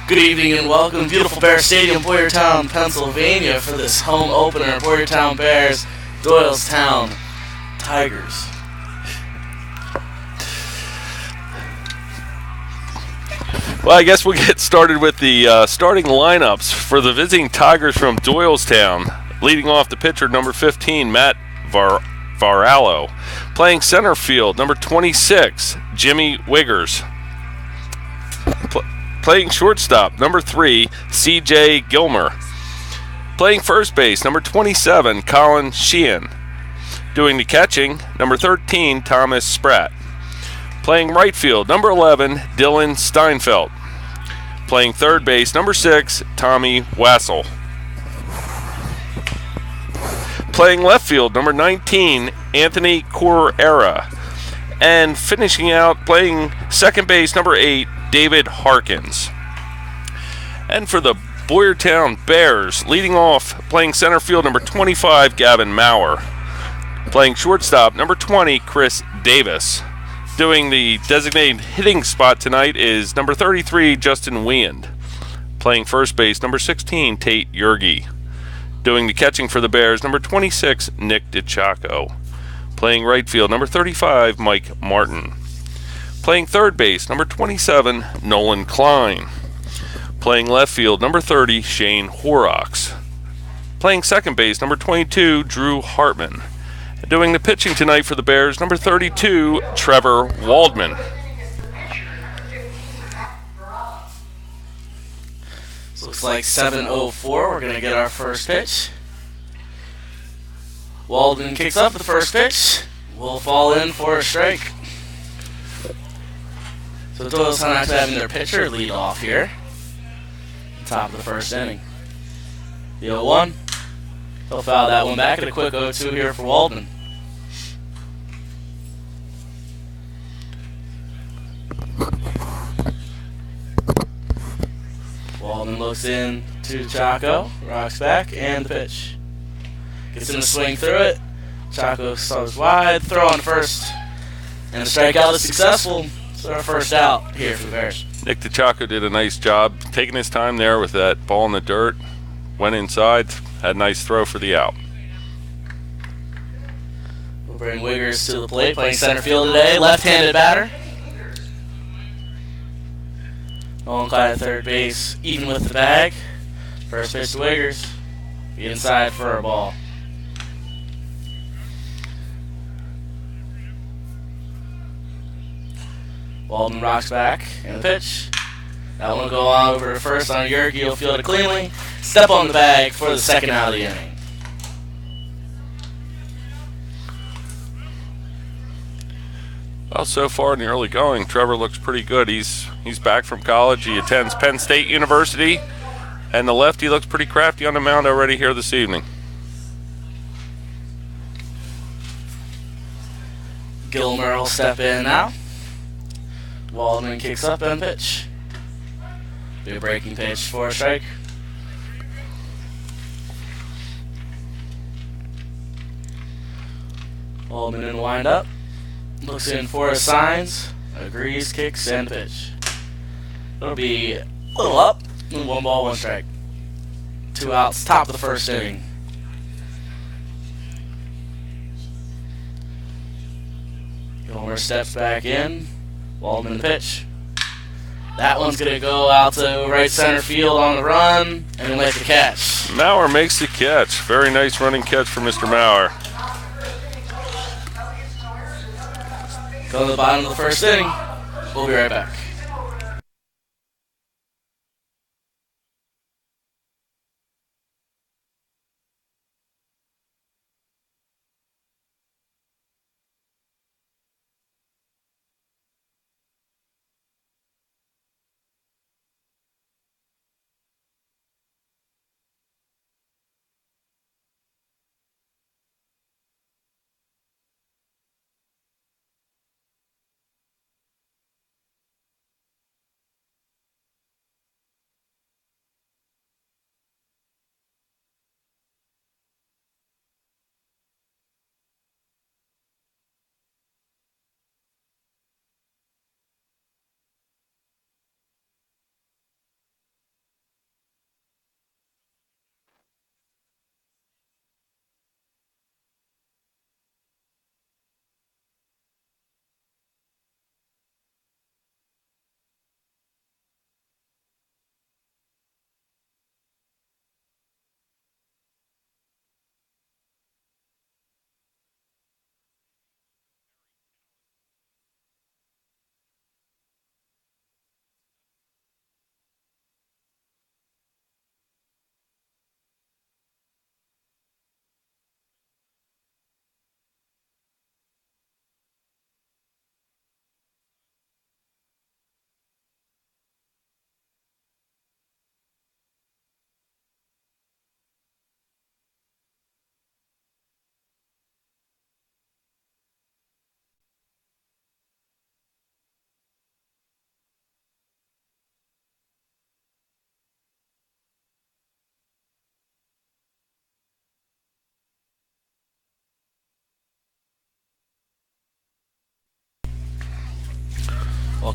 Good evening and welcome, beautiful Bear Stadium, Boyertown, Pennsylvania, for this home opener. Boyertown Bears, Doylestown Tigers. Well, I guess we'll get started with the starting lineups for the visiting Tigers from Doylestown. Leading off the pitcher, number 15, Matt Varallo. Playing center field, number 26, Jimmy Wiggers. Playing shortstop, number 3, C.J. Gilmer. Playing first base, number 27, Colin Sheehan. Doing the catching, number 13, Thomas Spratt. Playing right field, number 11, Dylan Steinfeld. Playing third base, number 6, Tommy Wassel. Playing left field, number 19, Anthony Correa. And finishing out, playing second base, number 8, David Harkins. And for the Boyertown Bears, leading off, playing center field, number 25, Gavin Maurer. Playing shortstop, number 20, Chris Davis. Doing the designated hitting spot tonight is number 33, Justin Weand. Playing first base, number 16, Tate Yergi. Doing the catching for the Bears, number 26, Nick DiCiacco. Playing right field, number 35, Mike Martin. Playing third base, number 27, Nolan Klein. Playing left field, number 30, Shane Horrocks. Playing second base, number 22, Drew Hartman. Doing the pitching tonight for the Bears, number 32, Trevor Waldman. Looks like 7:04. We're going to get our first pitch. Waldman kicks up the first pitch. Will fall in for a strike. So Doylestown actually having their pitcher lead off here. Top of the first inning. The 0-1. He'll foul that one back at a quick 0-2 here for Waldman. Waldman looks in to Chaco, rocks back, and the pitch. Gets in the swing through it. Chaco starts wide, throw on first, and the strikeout is successful. So our first out here for the Bears. Nick DiCiacco did a nice job taking his time there with that ball in the dirt. Went inside, had a nice throw for the out. We'll bring Wiggers to the plate, playing center field today. Left-handed batter. Nolan Klein at third base, even with the bag. First pitch to Wiggers. Be inside for a ball. Waldman rocks back, and the pitch. That one will go on over to first on Yergi. He'll field it cleanly. Step on the bag for the second out of the inning. Well, so far in the early going, Trevor looks pretty good. He's back from college. He attends Penn State University. And the lefty looks pretty crafty on the mound already here this evening. Gilmer will step in now. Waldman kicks up and pitch. Be a breaking pitch for a strike. Waldman in wind up. Looks in for his signs. Agrees, kicks, and pitch. It'll be a little up. 1 ball, 1 strike. 2 outs, top of the first inning. Gilmer steps back in. Waldman pitch. That one's going to go out to right center field on the run and make the catch. Maurer makes the catch. Very nice running catch for Mr. Maurer. Go to the bottom of the first inning. We'll be right back.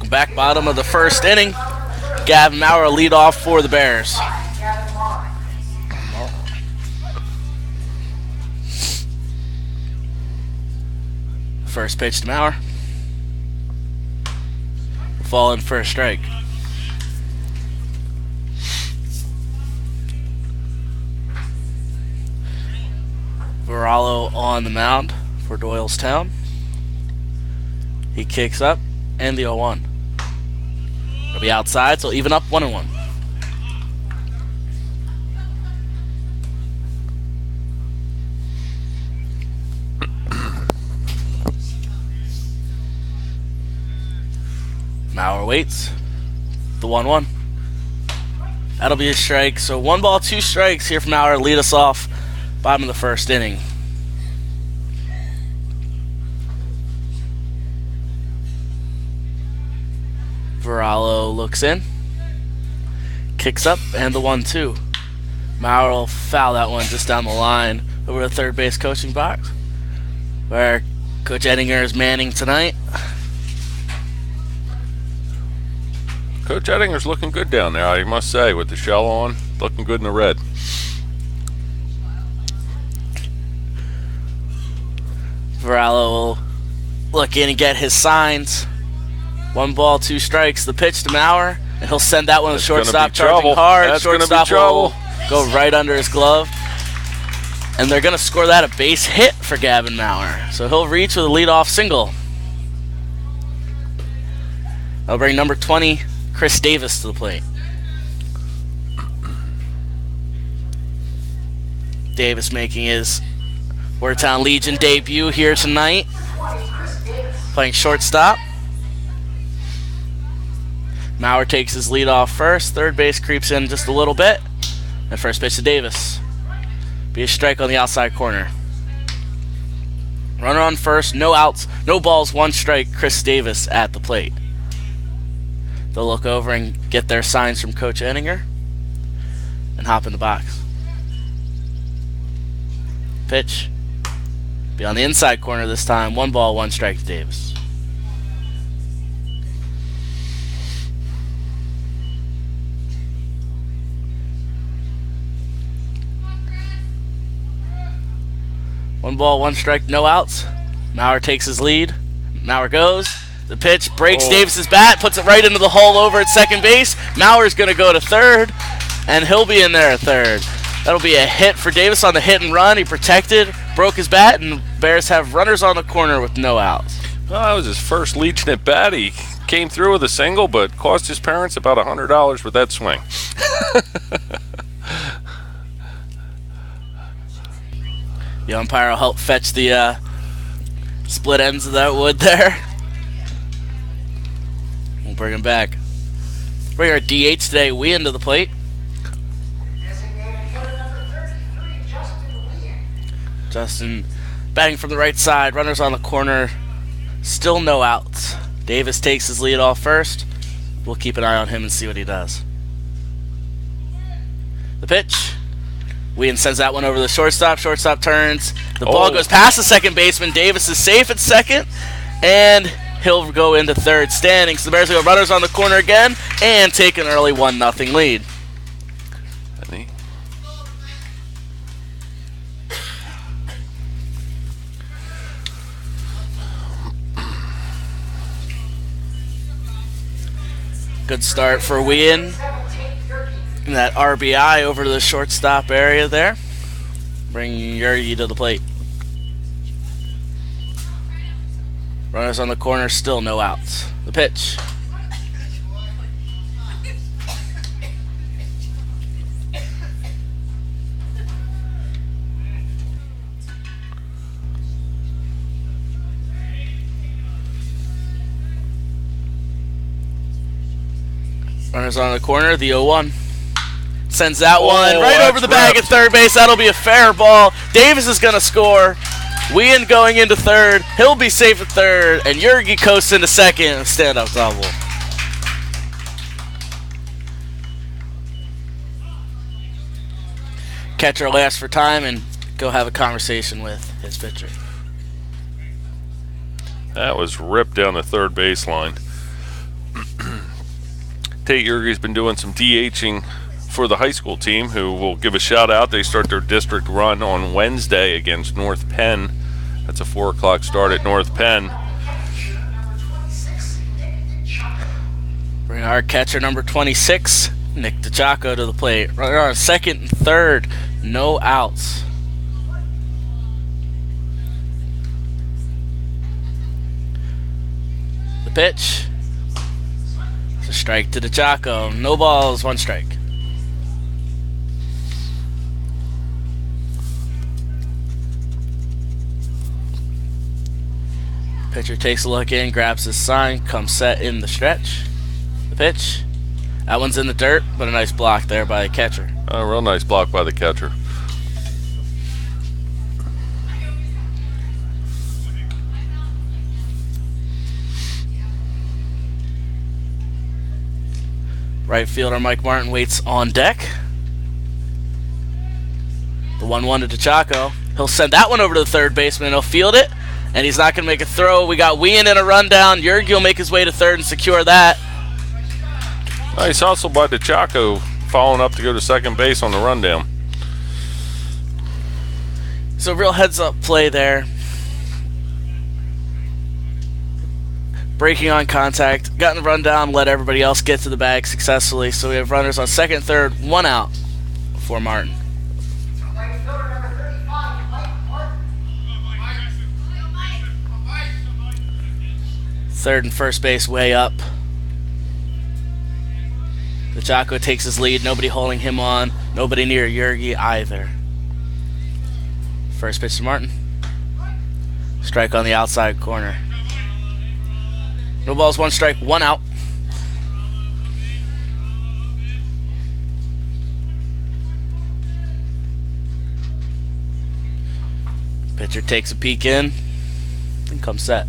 Welcome back. Bottom of the first inning. Gavin Maurer lead off for the Bears. First pitch to Maurer. Fall in for a strike. Varallo on the mound for Doylestown. He kicks up, and the 0-1. It'll be outside, so even up 1-1. Maurer waits. The 1-1. That'll be a strike. So 1 ball, 2 strikes here from Maurer. Lead us off. Bottom of the first inning. Varallo looks in. Kicks up, and the 1-2. Maurer will foul that one just down the line over the third base coaching box, where Coach Ettinger is manning tonight. Coach Ettinger's looking good down there, I must say, with the shell on. Looking good in the red. Varallo will look in and get his signs. 1 ball, 2 strikes. The pitch to Maurer, and he'll send that one to shortstop, charging hard. That's going to be Shortstop trouble. will go right under his glove. And they're going to score that a base hit for Gavin Maurer. So he'll reach with a leadoff single. That'll bring number 20, Chris Davis, to the plate. Davis making his Boyertown Legion debut here tonight. Playing shortstop. Maurer takes his lead off first. Third base creeps in just a little bit. And first pitch to Davis. Be a strike on the outside corner. Runner on first, no outs, no balls, 1 strike. Chris Davis at the plate. They'll look over and get their signs from Coach Ettinger and hop in the box. Pitch. Be on the inside corner this time. 1 ball, 1 strike to Davis. One ball, 1 strike, no outs. Maurer takes his lead. Maurer goes. The pitch breaks Davis's bat, puts it right into the hole over at second base. Maurer's going to go to third, and he'll be in there at third. That'll be a hit for Davis on the hit and run. He protected, broke his bat, and Bears have runners on the corner with no outs. Well, that was his first Legion at bat. He came through with a single, but cost his parents about $100 with that swing. The umpire will help fetch the split ends of that wood there. We'll bring him back. Bring our DH today, Wien, to the plate. Justin batting from the right side. Runners on the corner. Still no outs. Davis takes his lead off first. We'll keep an eye on him and see what he does. The pitch. Wien sends that one over the shortstop. Shortstop turns. The ball goes past the second baseman. Davis is safe at second. And he'll go into third standing. So the Bears will go runners on the corner again and take an early 1-0 lead. Good start for Wien. And that RBI over to the shortstop area there. Bringing Yurgi to the plate. Runners on the corner, still no outs. The pitch. Runners on the corner, the 0-1. Sends that one right over the bag at third base. That'll be a fair ball. Davis is going to score. Wien going into third. He'll be safe at third. And Yurgi coasts into second. Stand-up double. Catcher will ask for time and go have a conversation with his pitcher. That was ripped down the third baseline. Tate Yergey's been doing some DHing for the high school team, who will give a shout out. They start their district run on Wednesday against North Penn. That's a 4 o'clock start at North Penn. Bring our catcher number 26, Nick DeJaco, to the plate. Runner on second and third, no outs. The pitch. It's a strike to DeJaco. No balls, 1 strike. Pitcher takes a look in, grabs his sign, comes set in the stretch. The pitch. That one's in the dirt, but a nice block there by the catcher. A real nice block by the catcher. Right fielder Mike Martin waits on deck. The 1-1 to DeJaco. He'll send that one over to the third baseman. He'll field it, and he's not going to make a throw. We got Wien in a rundown. Yergey will make his way to third and secure that. Nice hustle by DeJaco, following up to go to second base on the rundown. So real heads-up play there. Breaking on contact, gotten the rundown, let everybody else get to the bag successfully. So we have runners on second and third, 1 out for Martin. Third and first base way up. DeJaco takes his lead, nobody holding him on, nobody near Yergey either. First pitch to Martin. Strike on the outside corner. No balls, 1 strike, 1 out. Pitcher takes a peek in and comes set.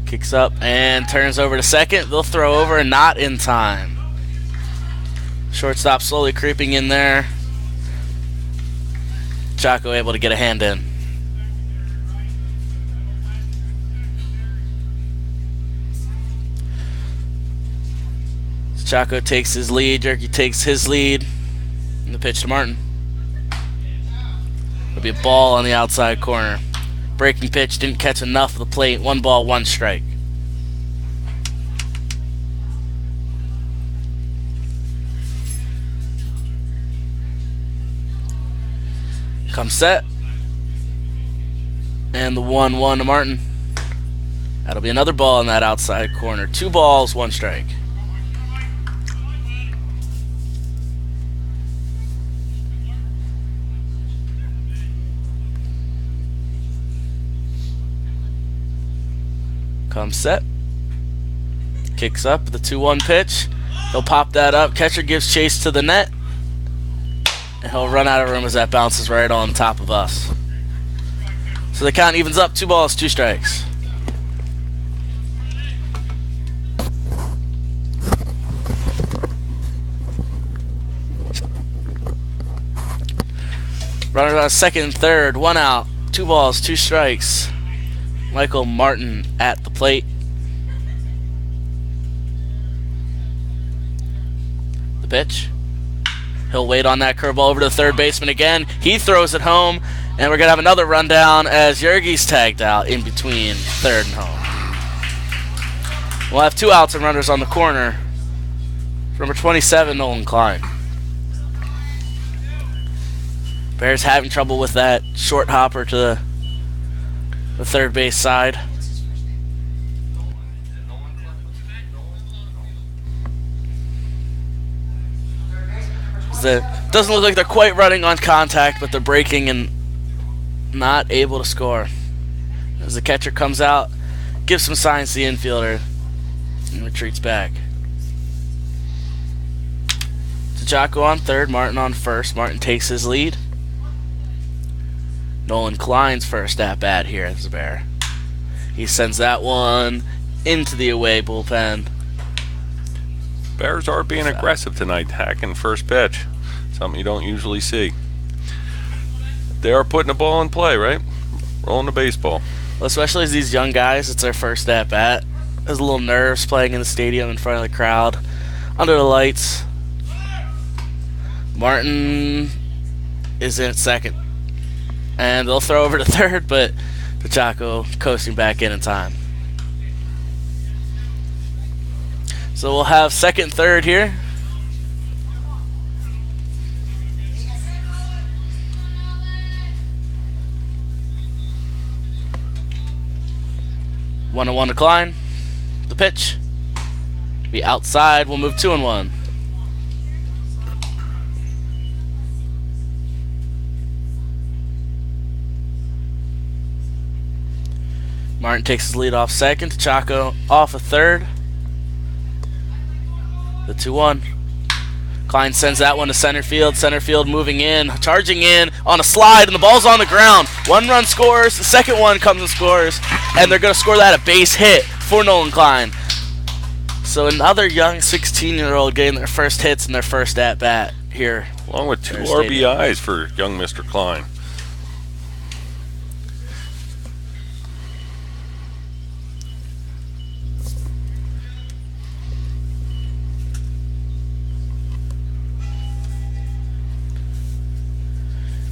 Kicks up and turns over to second. They'll throw over and not in time. Shortstop slowly creeping in there. Chaco able to get a hand in. Chaco takes his lead. Yergey takes his lead. And the pitch to Martin. It'll be a ball on the outside corner. Breaking pitch, didn't catch enough of the plate. 1 ball, 1 strike. Comes set. And the 1-1 to Martin. That'll be another ball on that outside corner. 2 balls, 1 strike. Comes set. Kicks up with the 2-1 pitch. He'll pop that up. Catcher gives chase to the net. And he'll run out of room as that bounces right on top of us. So the count evens up. 2 balls, 2 strikes. Runner on second and third. 1 out. 2 balls, 2 strikes. Michael Martin at the plate. The pitch. He'll wait on that curveball over to the third baseman again. He throws it home, and we're going to have another rundown as Yergey's tagged out in between third and home. We'll have 2 outs and runners on the corner. Number 27, Nolan Klein. Bears having trouble with that short hopper to the third base side. It doesn't look like they're quite running on contact, but they're breaking and not able to score. As the catcher comes out, gives some signs to the infielder, and retreats back. DeJaco on third, Martin on first. Martin takes his lead. Nolan Klein's first at-bat here as a Bear. He sends that one into the away bullpen. Bears are being aggressive tonight, hacking first pitch. Something you don't usually see. They are putting the ball in play, right? Rolling the baseball. Well, especially as these young guys, it's their first at-bat. There's a little nerves playing in the stadium in front of the crowd, under the lights. Martin is in at second. And they'll throw over to third, but the Chaco coasting back in time. So we'll have second, third here. One and one decline. The pitch. Be outside. We'll move 2-1. Martin takes his lead off second. Chaco off a third. The 2-1. Klein sends that one to center field. Center field moving in, charging in on a slide, and the ball's on the ground. One run scores. The second one comes and scores, and they're going to score that a base hit for Nolan Klein. So another young 16-year-old getting their first hits in their first at-bat here. Along with 2 RBIs for young Mr. Klein.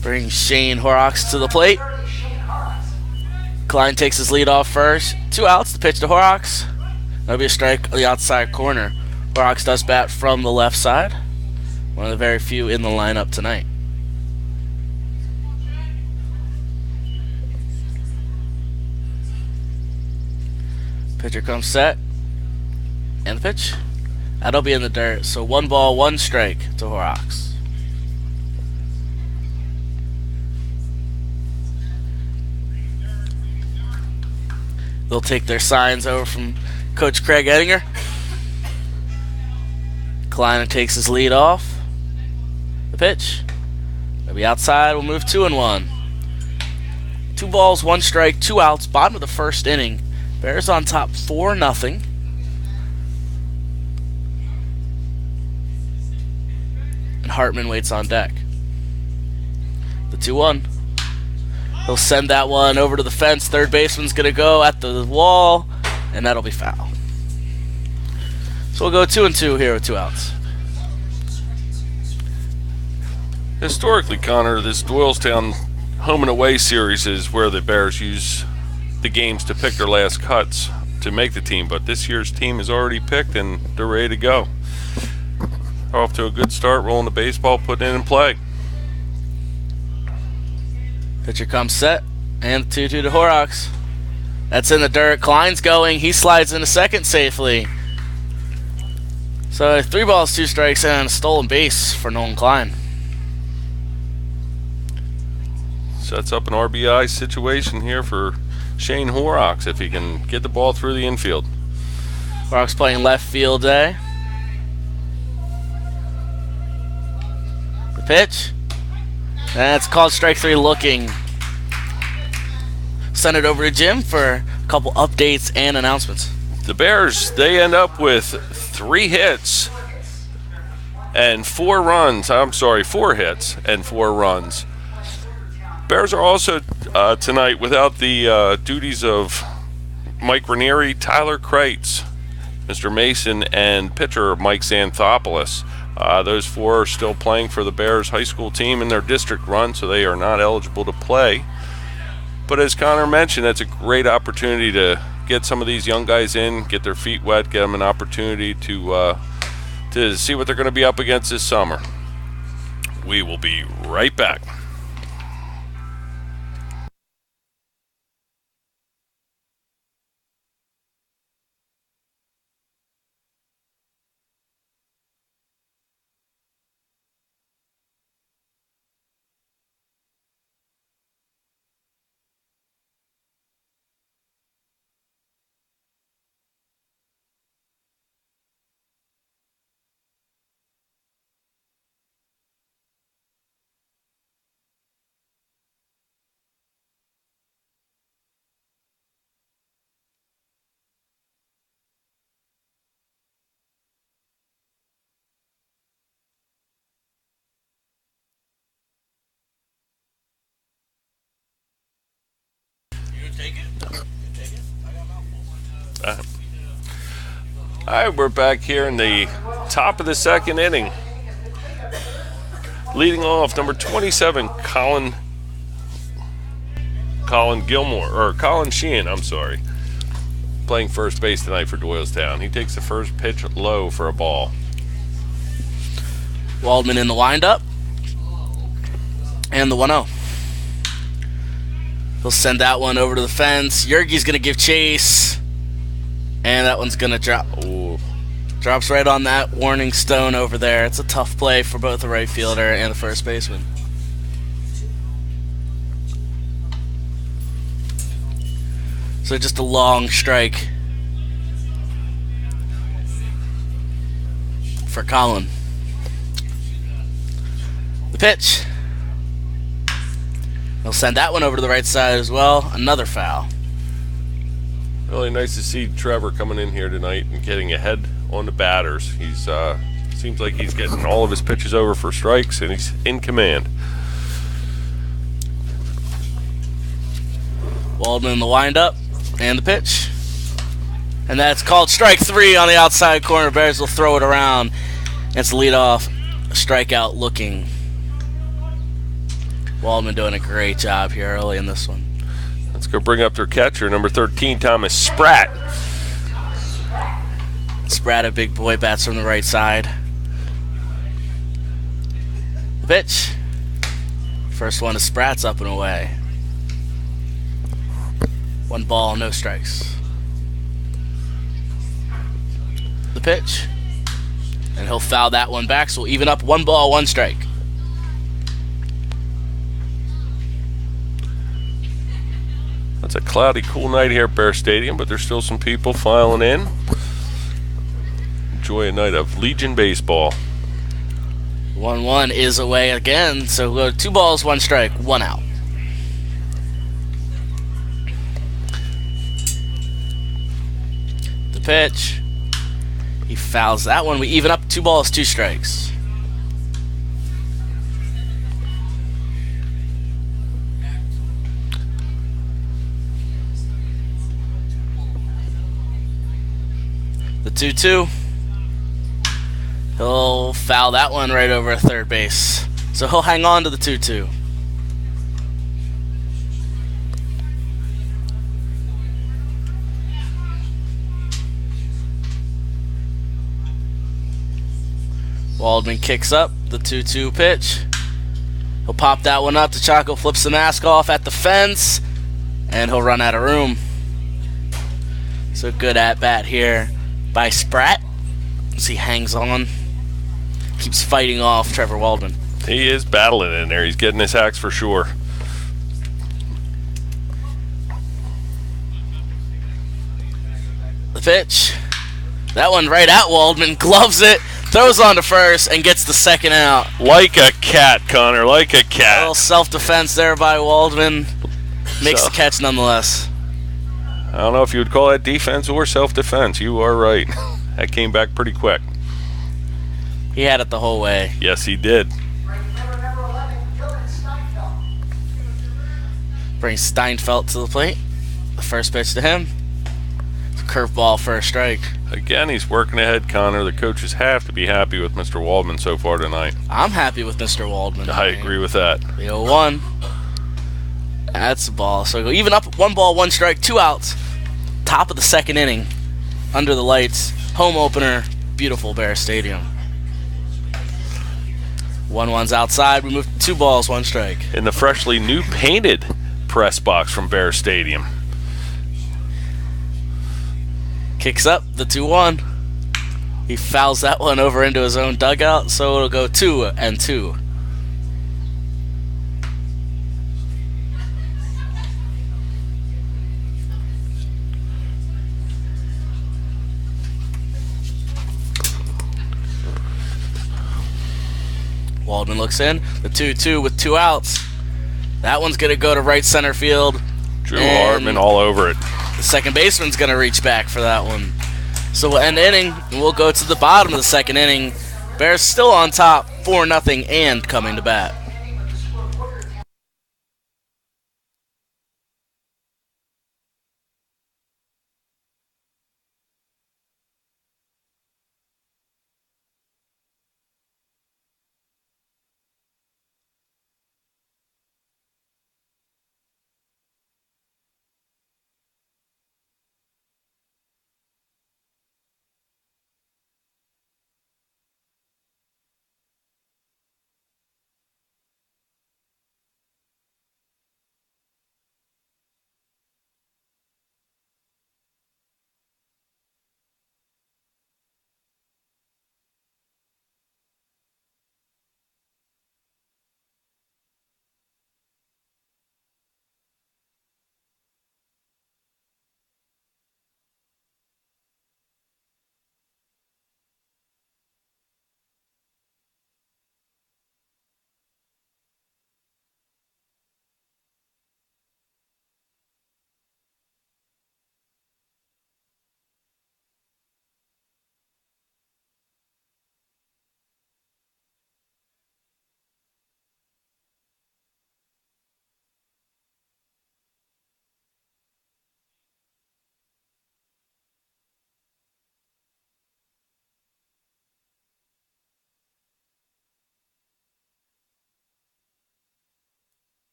Brings Shane Horrocks to the plate. Klein takes his lead off first. 2 outs, the pitch to Horrocks. That'll be a strike on the outside corner. Horrocks does bat from the left side. One of the very few in the lineup tonight. Pitcher comes set. And the pitch. That'll be in the dirt. So 1 ball, 1 strike to Horrocks. They'll take their signs over from Coach Craig Ettinger. Klein takes his lead off. The pitch. They'll be outside. We'll move 2-1. 2 balls, 1 strike, 2 outs. Bottom of the first inning. Bears on top 4-0. And Hartman waits on deck. The 2-1. He'll send that one over to the fence. Third baseman's going to go at the wall, and that'll be foul. So we'll go 2-2 here with 2 outs. Historically, Connor, this Doylestown home and away series is where the Bears use the games to pick their last cuts to make the team, but this year's team is already picked and they're ready to go. Off to a good start, rolling the baseball, putting it in play. Pitcher comes set, and 2-2 to Horrocks. That's in the dirt. Klein's going. He slides into second safely. So 3 balls, 2 strikes, and a stolen base for Nolan Klein. Sets up an RBI situation here for Shane Horrocks if he can get the ball through the infield. Horrocks playing left field today. The pitch. That's called strike 3 looking. Send it over to Jim for a couple updates and announcements. The Bears, they end up with 3 hits and 4 runs. 4 hits and 4 runs. Bears are also tonight without the duties of Mike Ranieri, Tyler Kreitz, Mr. Mason, and pitcher Mike Xanthopoulos. Those 4 are still playing for the Bears high school team in their district run, so they are not eligible to play. But as Connor mentioned, that's a great opportunity to get some of these young guys in, get their feet wet, get them an opportunity to see what they're going to be up against this summer. We will be right back. All right, we're back here in the top of the second inning. Leading off, number 27, Colin Sheehan, I'm sorry. Playing first base tonight for Boyertown. He takes the first pitch low for a ball. Waldman in the windup. And the 1-0. He'll send that one over to the fence. Yergi's going to give chase. And that one's going to drop. Ooh. Drops right on that warning stone over there. It's a tough play for both the right fielder and the first baseman. So just a long strike for Colin. The pitch. He'll send that one over to the right side as well. Another foul. Really nice to see Trevor coming in here tonight and getting ahead on the batters. He's seems like he's getting all of his pitches over for strikes, and he's in command. Waldman in the windup and the pitch. And that's called strike 3 on the outside corner. Bears will throw it around. It's leadoff strikeout looking. Waldman doing a great job here early in this one. Let's go bring up their catcher, number 13, Thomas Spratt. Spratt, a big boy, bats from the right side. The pitch. First one to Spratt's up and away. 1 ball, no strikes. The pitch. And he'll foul that one back, so we'll even up 1 ball, 1 strike. It's a cloudy, cool night here at Bear Stadium, but there's still some people filing in. Enjoy a night of Legion baseball. 1-1 is away again, so we'll go 2 balls, 1 strike, 1 out. The pitch. He fouls that one. We even up 2 balls, 2 strikes. The 2-2. He'll foul that one right over at third base. So he'll hang on to the 2-2. Waldman kicks up the 2-2 pitch. He'll pop that one up. Chaco flips the mask off at the fence, and he'll run out of room. So good at bat here by Spratt as he hangs on, keeps fighting off Trevor Waldman. He is battling in there. He's getting his axe for sure. The pitch. That one right at Waldman, gloves it, throws on to first, and gets the second out. Like a cat, Connor, like a A cat. little self-defense there by Waldman. Makes the catch nonetheless. I don't know if you would call that defense or self-defense. You are right. That came back pretty quick. He had it the whole way. Yes, he did. Brings Steinfeld to the plate. The first pitch to him. Curveball for a strike. Again, he's working ahead, Connor. The coaches have to be happy with Mr. Waldman so far tonight. I'm happy with Mr. Waldman. I agree with that. The 0-1. That's the ball. So go even up 1 ball, 1 strike, 2 outs. Top of the second inning. Under the lights. Home opener. Beautiful Bear Stadium. 1-1's outside. We move to 2 balls, 1 strike. In the freshly new painted press box from Bear Stadium. Kicks up the 2-1. He fouls that one over into his own dugout, so it'll go 2-2. Waldman looks in. The 2-2 with 2 outs. That one's going to go to right center field. Drew Hartman all over it. The second baseman's going to reach back for that one. So we'll end the inning, and we'll go to the bottom of the second inning. Bears still on top, 4-0, and coming to bat.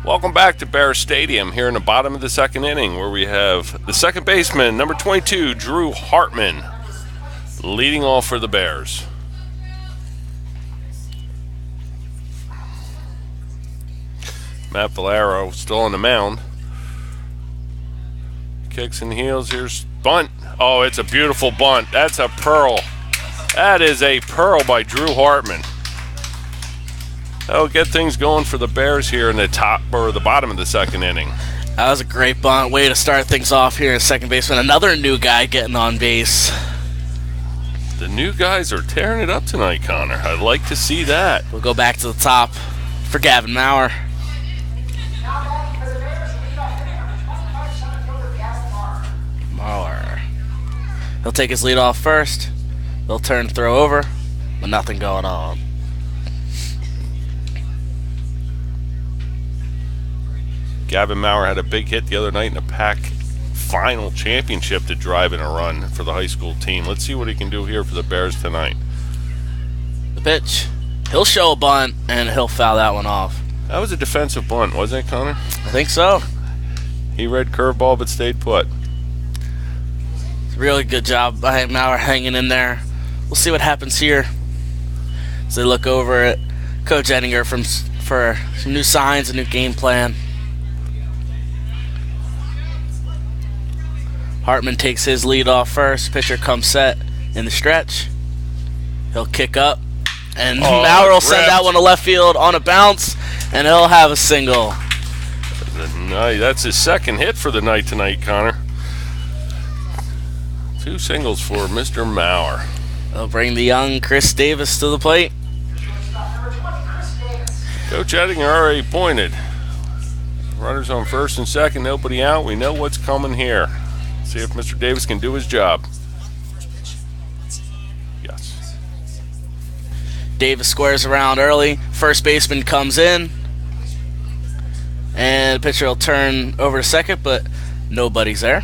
Welcome back to Bear Stadium here in the bottom of the second inning, where we have the second baseman, number 22, Drew Hartman, leading off for the Bears. Matt Valero still on the mound. Kicks and heels. Here's bunt. Oh, it's a beautiful bunt. That's a pearl. That is a pearl by Drew Hartman. That'll get things going for the Bears here in the top or the bottom of the second inning. That was a great bunt. Way to start things off here at second baseman. Another new guy getting on base. The new guys are tearing it up tonight, Connor. I'd like to see that. We'll go back to the top for Gavin Maurer. He'll take his lead off first. They'll turn and throw over, but nothing going on. Gavin Maurer had a big hit the other night in a PAC final championship to drive in a run for the high school team. Let's see what he can do here for the Bears tonight. The pitch. He'll show a bunt, and he'll foul that one off. That was a defensive bunt, wasn't it, Connor? I think so. He read curveball but stayed put. Really good job by Maurer hanging in there. We'll see what happens here as they look over at Coach Ettinger for some new signs, a new game plan. Hartman takes his lead off first. Pitcher comes set in the stretch. He'll kick up, and Maurer will send that one to left field on a bounce, and he'll have a single. That's his second hit for the night tonight, Connor. 2 singles for Mr. Maurer. They'll bring the young Chris Davis to the plate. Coach Ettinger already pointed. Runners on first and second, nobody out. We know what's coming here. See if Mr. Davis can do his job. Yes. Davis squares around early. First baseman comes in. And the pitcher will turn over to second, but nobody's there.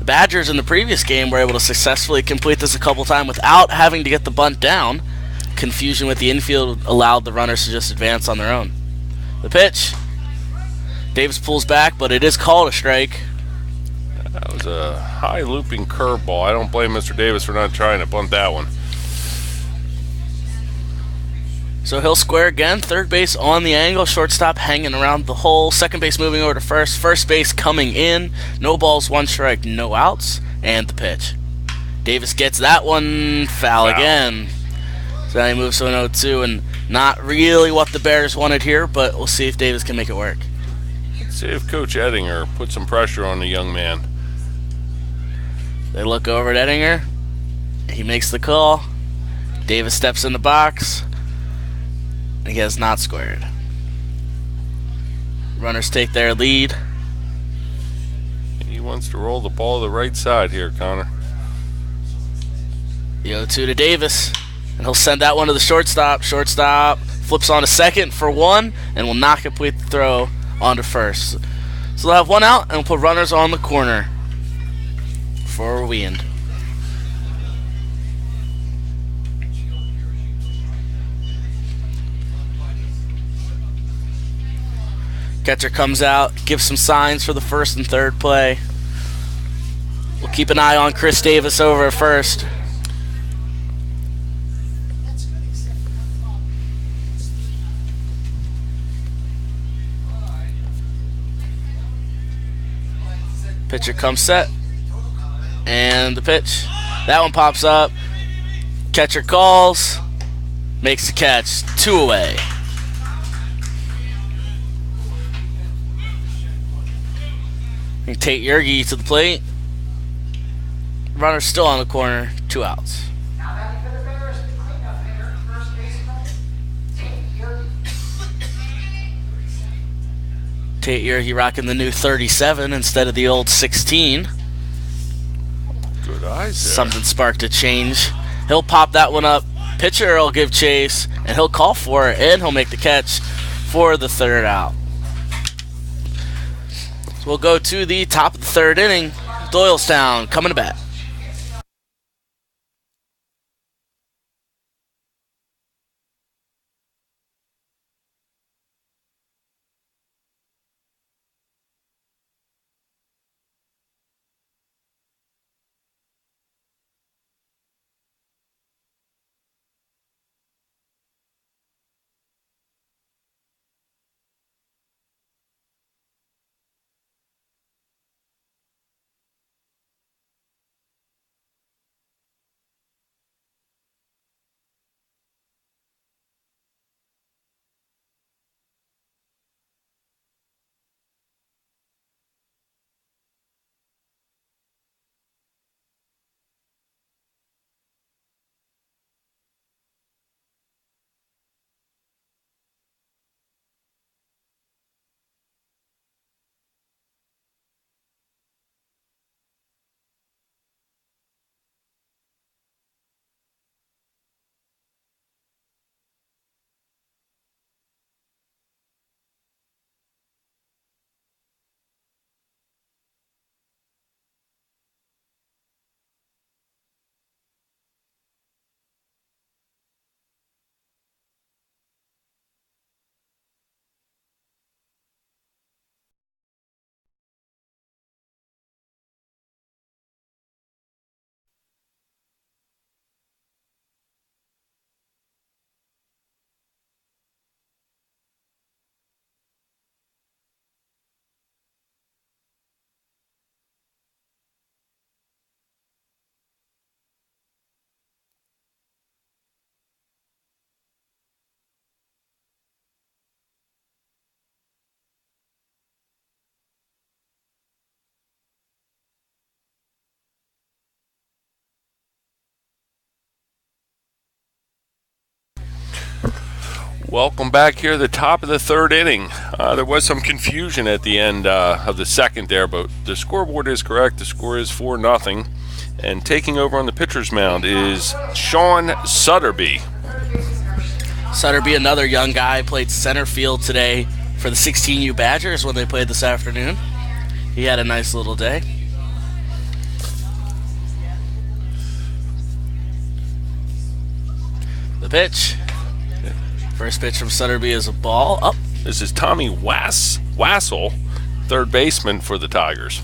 Badgers in the previous game were able to successfully complete this a couple times without having to get the bunt down. Confusion with the infield allowed the runners to just advance on their own. The pitch. Davis pulls back, but it is called a strike. That was a high looping curveball. I don't blame Mr. Davis for not trying to bunt that one. So he'll square again. Third base on the angle. Shortstop hanging around the hole. Second base moving over to first. First base coming in. No balls, 1 strike, no outs. And the pitch. Davis gets that one. Foul again. So now he moves to an 0-2. And not really what the Bears wanted here, but we'll see if Davis can make it work. Let's see if Coach Ettinger puts some pressure on the young man. They look over at Ettinger. He makes the call. Davis steps in the box. He has not squared. Runners take their lead. He wants to roll the ball to the right side here, Connor. The 0-2 to Davis. And he'll send that one to the shortstop. Shortstop flips on to second for 1 and will not complete the throw onto first. So they'll have 1 out and we'll put runners on the corner for a weekend. Catcher comes out, gives some signs for the first and third play. We'll keep an eye on Chris Davis over at first. Pitcher comes set. And the pitch. That one pops up. Catcher calls. Makes the catch. 2 away. Tate Yergi to the plate. Runner still on the corner. 2 outs. Now batting for the Bears, the cleanup hitter, first baseman, Tate Yergi. Tate Yergi rocking the new 37 instead of the old 16. Good eyes there. Something sparked a change. He'll pop that one up. Pitcher will give chase, and he'll call for it, and he'll make the catch for the 3rd out. So we'll go to the top of the 3rd inning. Doylestown coming to bat. Welcome back here at the top of the third inning. There was some confusion at the end of the second there, but the scoreboard is correct. The score is 4-0. And taking over on the pitcher's mound is Sean Sutterby. Sutterby, another young guy, played center field today for the 16U Badgers when they played this afternoon. He had a nice little day. The pitch. First pitch from Sutterby is a ball up. This is Tommy Wassel, third baseman for the Tigers.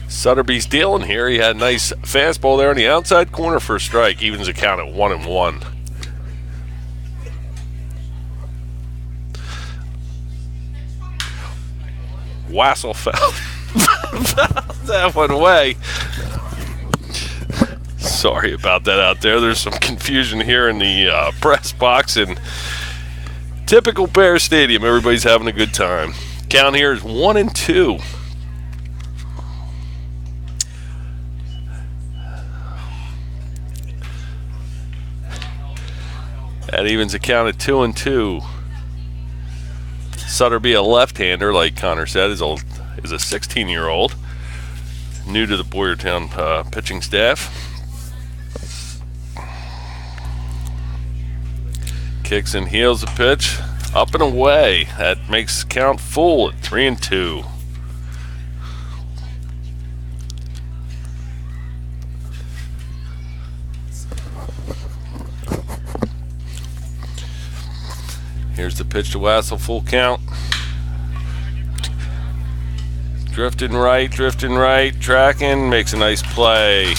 Sutterby's dealing here. He had a nice fastball there on the outside corner for a strike. Evens the count at 1-1. Wassel fouled that one away. Sorry about that out there. There's some confusion here in the press box, and typical Bear Stadium. Everybody's having a good time. Count here is 1-2. That evens the count at 2-2. Sutterby, a left-hander, like Connor said, is a 16-year-old, new to the Boyertown pitching staff. Kicks and heels the pitch, up and away. That makes the count full at 3-2. Here's the pitch to Wassel, full count. Drifting right, tracking, makes a nice play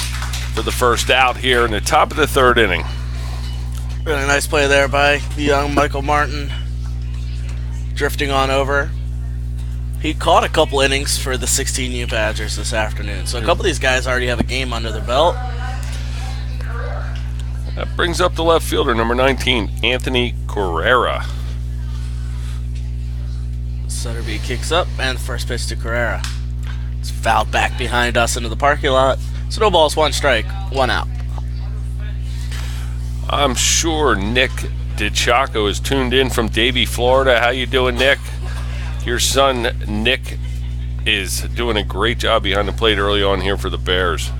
for the first out here in the top of the third inning. Really nice play there by the young Michael Martin. Drifting on over. He caught a couple innings for the 16U Badgers this afternoon. So a couple of these guys already have a game under their belt. That brings up the left fielder, number 19, Anthony Carrera. Sutterby kicks up, and the first pitch to Carrera. It's fouled back behind us into the parking lot. So no balls, one strike, one out. I'm sure Nick DeChaco is tuned in from Davie, Florida. How you doing, Nick? Your son, Nick, is doing a great job behind the plate early on here for the Bears.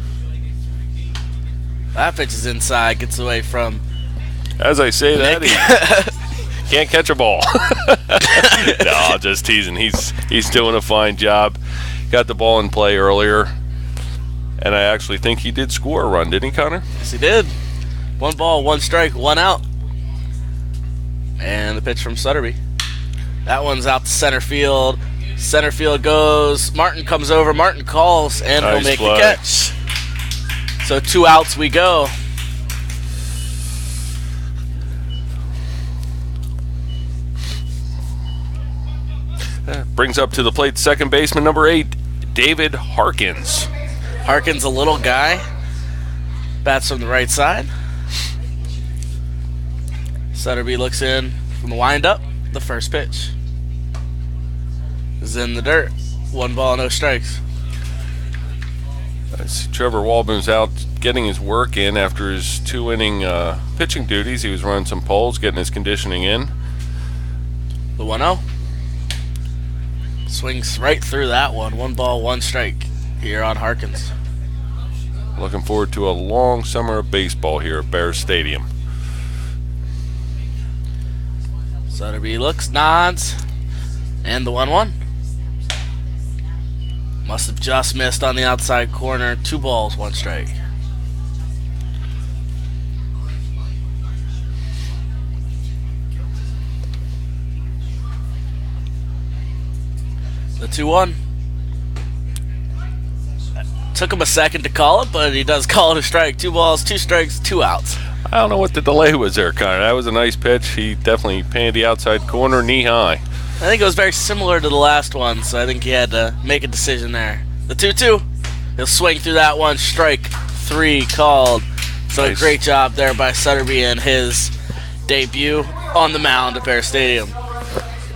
That pitch is inside, gets away from As I say Nick. that, he can't catch a ball. No, just teasing. He's doing a fine job. Got the ball in play earlier, and I actually think he did score a run, didn't he, Connor? Yes, he did. One ball, one strike, one out. And the pitch from Sutterby. That one's out to center field. Center field goes. Martin comes over. Martin calls, and he'll Nice make play. the catch. So 2 outs we go. Brings up to the plate second baseman, number 8, David Harkins. Harkins, a little guy. Bats from the right side. Sutterby looks in from the windup. The first pitch is in the dirt. 1 ball, no strikes. I see Trevor Walden's out getting his work in after his 2-inning pitching duties. He was running some poles, getting his conditioning in. The 1-0. Swings right through that one. 1 ball, 1 strike here on Harkins. Looking forward to a long summer of baseball here at Bears Stadium. Sutterby looks, nods, and the 1-1. Must have just missed on the outside corner. 2 balls, 1 strike. The 2-1. Took him a second to call it, but he does call it a strike. 2 balls, 2 strikes, 2 outs. I don't know what the delay was there, Connor. That was a nice pitch. He definitely painted the outside corner knee high. I think it was very similar to the last one, so I think he had to make a decision there. The 2-2. He'll swing through that one. Strike 3 called. So Nice. a great job there by Sutterby in his debut on the mound at Bear Stadium.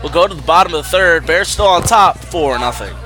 We'll go to the bottom of the third. Bears still on top, 4-0.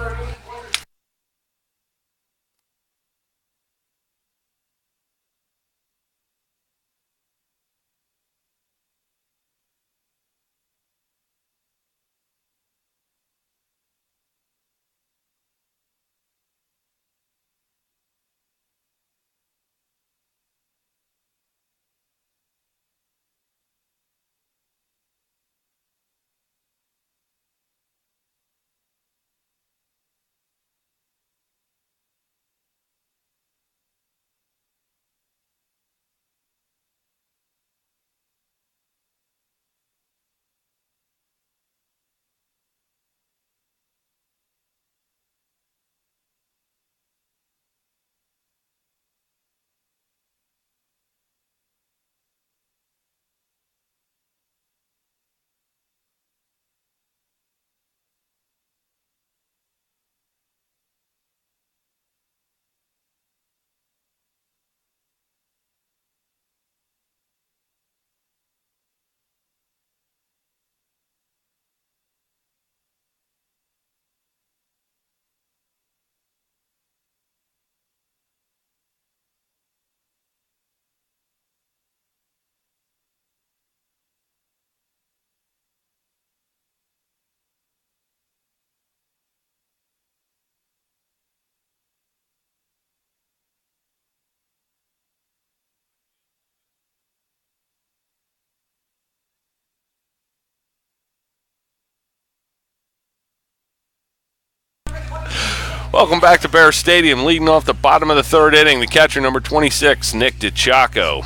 Welcome back to Bear Stadium. Leading off the bottom of the third inning, the catcher, number 26, Nick DiCiacco.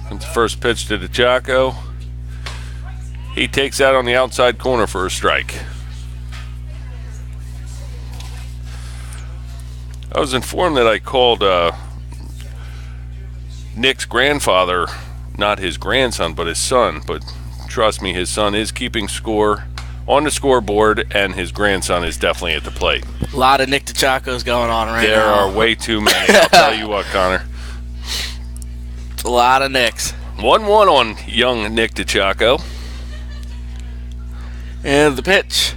That's the first pitch to DiCiacco. He takes that on the outside corner for a strike. I was informed that I called Nick's grandfather, not his grandson, but his son. But trust me, his son is keeping score on the scoreboard, and his grandson is definitely at the plate. A lot of Nick DiCiaccos going on right now. There are way too many. I'll tell you what, Connor. A lot of Nicks. 1-1 on young Nick DiCiacco. And the pitch.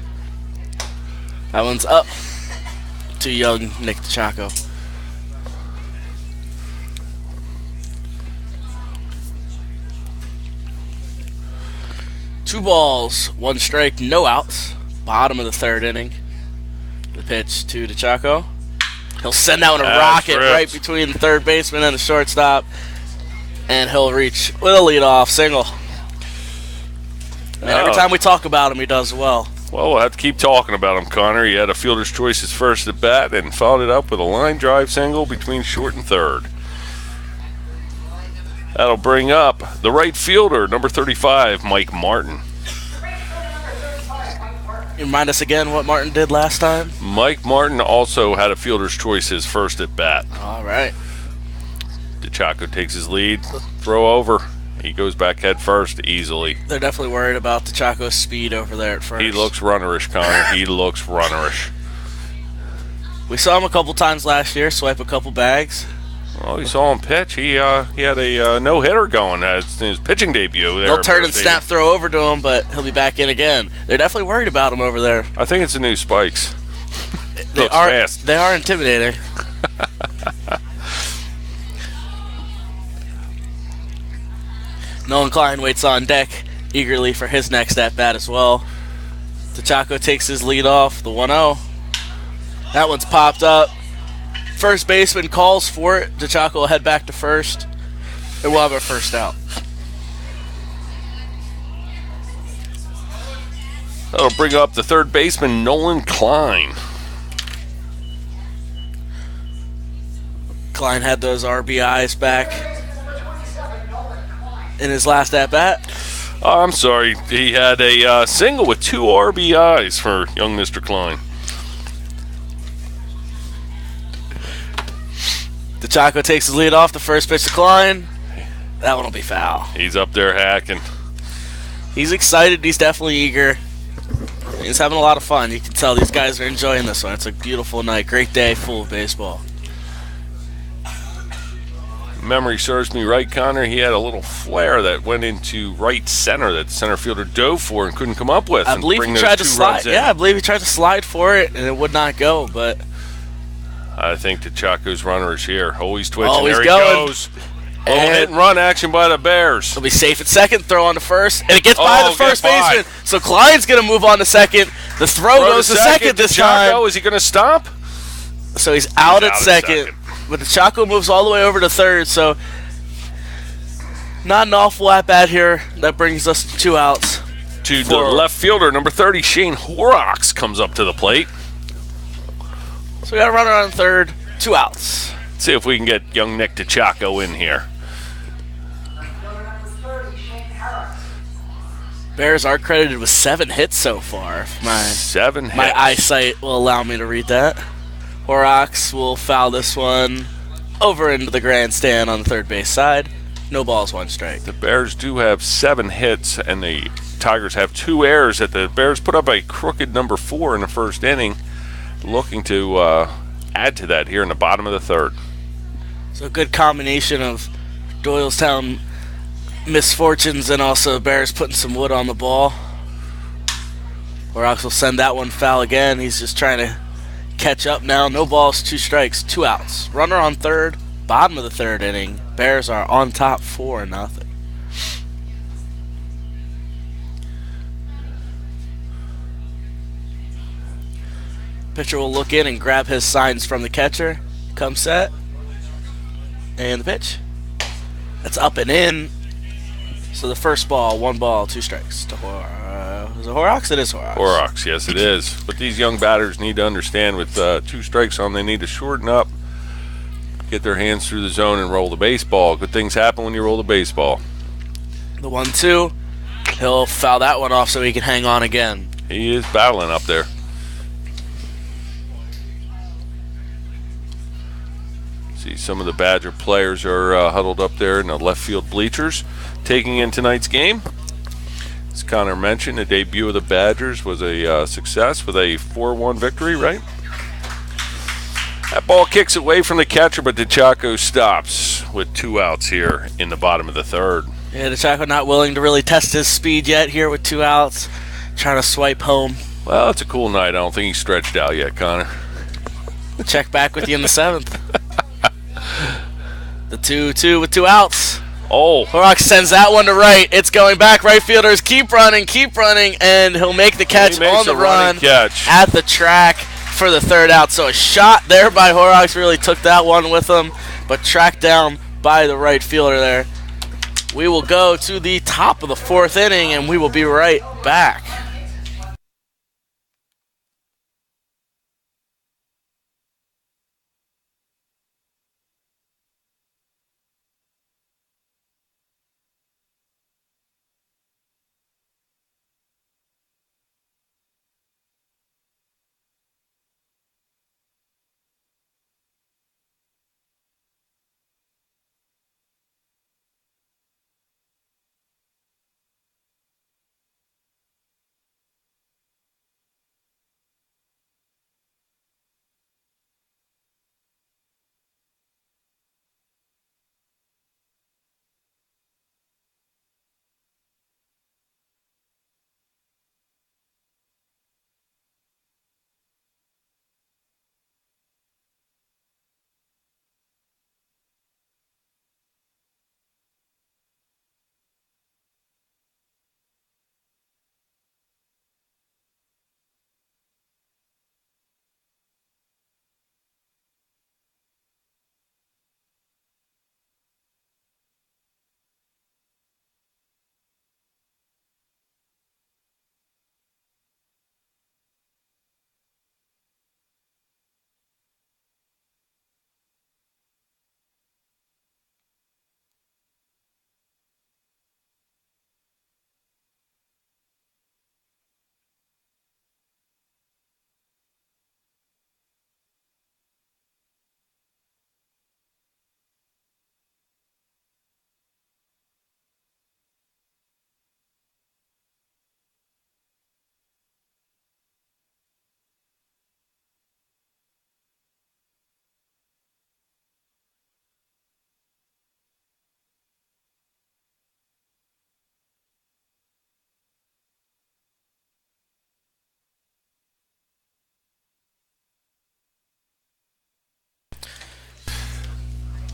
That one's up to young Nick DiCiacco. Two balls, one strike, no outs. Bottom of the third inning. The pitch to DiCiacco. He'll send out a rocket right between the third baseman and the shortstop. And he'll reach with a leadoff single. And every time we talk about him, he does well. Well, we'll have to keep talking about him, Connor. He had a fielder's choice his first at bat and followed it up with a line drive single between short and third. That'll bring up the right fielder, number 35, Mike Martin. You remind us again what Martin did last time? Mike Martin also had a fielder's choice his first at bat. All right. DiCiacco takes his lead, throw over. He goes back head first easily. They're definitely worried about DiCiacco's speed over there at first. He looks runnerish, Connor. He looks runnerish. We saw him a couple times last year, swipe a couple bags. Well, you saw him pitch. He had a no-hitter going as his pitching debut there. They'll turn and snap throw over to him, but he'll be back in again. They're definitely worried about him over there. I think it's the new spikes. They are intimidating. Nolan Klein waits on deck eagerly for his next at-bat as well. DiCiacco takes his lead off, the 1-0. That one's popped up. First baseman calls for it. DiCiacco will head back to first, and we'll have our first out. That'll bring up the third baseman, Nolan Klein. Klein had those RBIs back in his last at-bat. Oh, I'm sorry. He had a single with 2 RBIs for young Mr. Klein. DiCiacco takes his lead off, the first pitch to Klein. That one will be foul. He's up there hacking. He's excited. He's definitely eager. He's having a lot of fun. You can tell these guys are enjoying this one. It's a beautiful night. Great day full of baseball. memory serves me right, Connor, he had a little flare that went into right center that the center fielder dove for and couldn't come up with. I believe he tried to slide. Yeah, I believe he tried to slide for it, and it would not go. But I think the Chaco's runner is here. Always twitching. Oh, he's there he going. goes. Little hit and run action by the Bears. He'll be safe at second. Throw on to first, and it gets by the first by. baseman. So Klein's going to move on to second. The throw goes to second this Chaco, time. is he going to stop? So he's out at second. But the Chaco moves all the way over to third. So not an awful at bat here. That brings us to 2 outs. To the left fielder, number 30, Shane Horrocks comes up to the plate. So we got a runner on third. 2 outs. Let's see if we can get young Nick DeChaco in here. Bears are credited with 7 hits so far. Seven hits. My eyesight will allow me to read that. Horrocks will foul this one over into the grandstand on the third base side. No balls, 1 strike. The Bears do have 7 hits, and the Tigers have 2 errors. That the Bears put up a crooked number 4 in the first inning, looking to add to that here in the bottom of the third. So a good combination of Doylestown misfortunes and also Bears putting some wood on the ball. Horrocks will send that one foul again. He's just trying to catch up now. No balls, 2 strikes, 2 outs. Runner on third, bottom of the third inning. Bears are on top 4-0. Pitcher will look in and grab his signs from the catcher. Come set. And the pitch. That's up and in. So the first ball, 1 ball, 2 strikes to is it Horrocks? It is Horrocks. Horrocks, yes it is. But these young batters need to understand with 2 strikes on, they need to shorten up, get their hands through the zone and roll the baseball. Good things happen when you roll the baseball. The 1-2. He'll foul that one off so he can hang on again. He is battling up there. See, some of the Badger players are huddled up there in the left field bleachers, taking in tonight's game. As Connor mentioned, the debut of the Badgers was a success with a 4-1 victory, right? That ball kicks away from the catcher, but DeChaco stops with 2 outs here in the bottom of the third. Yeah, DeChaco not willing to really test his speed yet here with 2 outs. Trying to swipe home. Well, it's a cool night. I don't think he's stretched out yet, Connor. We'll check back with you in the 7th. The 2-2 with 2 outs. Oh. Horrocks sends that one to right. It's going back. Right fielders keep running, and he'll make the catch on the run at the track for the 3rd out. So a shot there by Horrocks really took that one with him, but tracked down by the right fielder there. We will go to the top of the 4th inning, and we will be right back.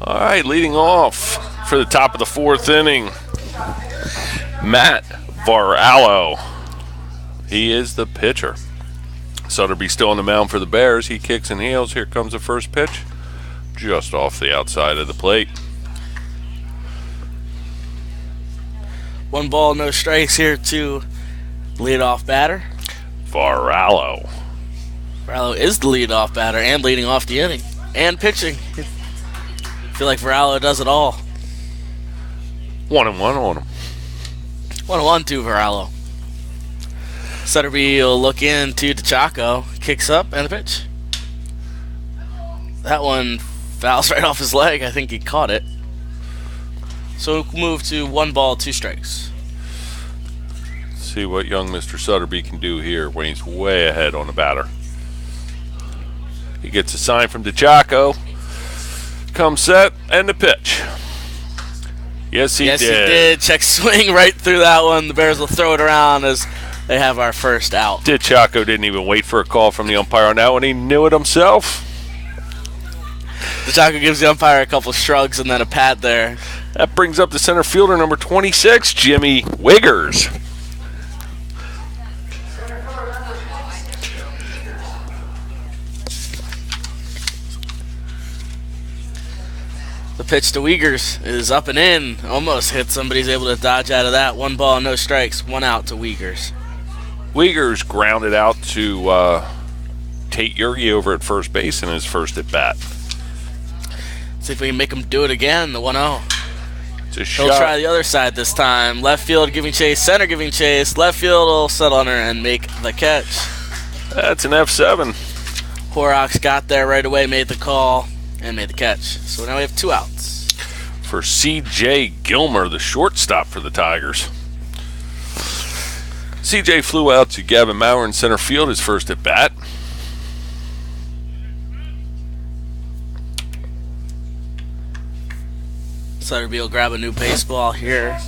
All right, leading off for the top of the fourth inning, Matt Varallo. He is the pitcher. Sutterby still on the mound for the Bears. He kicks and hails. Here comes the first pitch, just off the outside of the plate. 1 ball, no strikes here to leadoff batter. Varallo. Varallo is the leadoff batter and leading off the inning and pitching. I feel like Varallo does it all. 1-1 on him. 1-1 to Varallo. Sutterby will look into DeChaco, kicks up, and the pitch. That one fouls right off his leg. I think he caught it. So we'll move to 1 ball, 2 strikes. See what young Mr. Sutterby can do here when he's way ahead on the batter. He gets a sign from DeChaco. Comes set, and the pitch. Yes, he did. Check swing right through that one. The Bears will throw it around as they have our first out. DeChaco didn't even wait for a call from the umpire on that one. He knew it himself. DeChaco gives the umpire a couple shrugs and then a pat there. That brings up the center fielder, number 26, Jimmy Wiggers. The pitch to Wiegers is up and in. Almost hit. Somebody's able to dodge out of that. 1 ball, no strikes. 1 out to Wiegers. Wiegers grounded out to Tate Yergi over at first base in his first at bat. See if we can make him do it again. The 1-0. It's a He'll shot. try the other side this time. Left field giving chase. Center giving chase. Left field will settle on her and make the catch. That's an F7. Horrocks got there right away, made the call, and made the catch. So now we have 2 outs. For C.J. Gilmer, the shortstop for the Tigers. C.J. flew out to Gavin Maurer in center field, his first at bat. Sutterby will grab a new baseball here.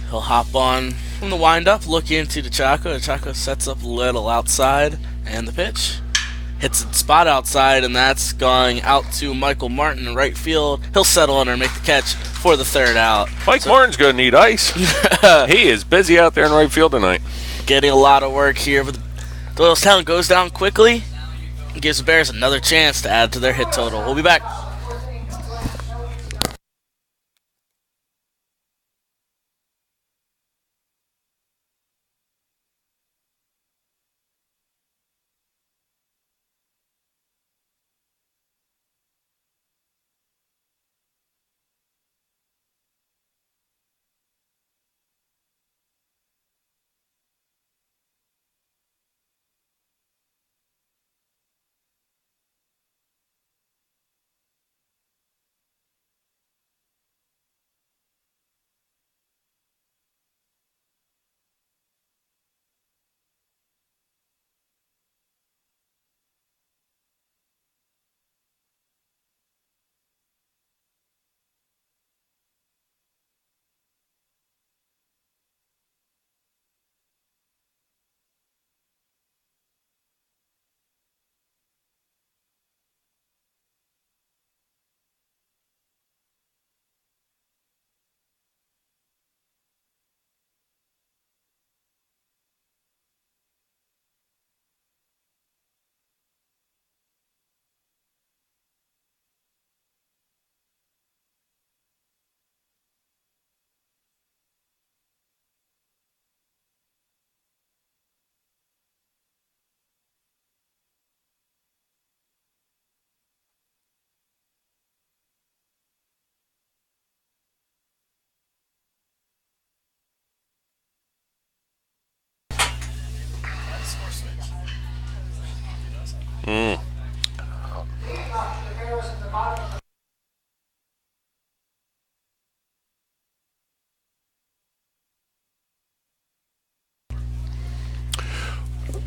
He'll hop on from the windup, look into DeChaco. DeChaco sets up a little outside, and the pitch. Hits a spot outside, and that's going out to Michael Martin in right field. He'll settle on her and make the catch for the 3rd out. Mike Martin's going to need ice. He is busy out there in right field tonight. Getting a lot of work here, but Doylestown goes down quickly and gives the Bears another chance to add to their hit total. We'll be back.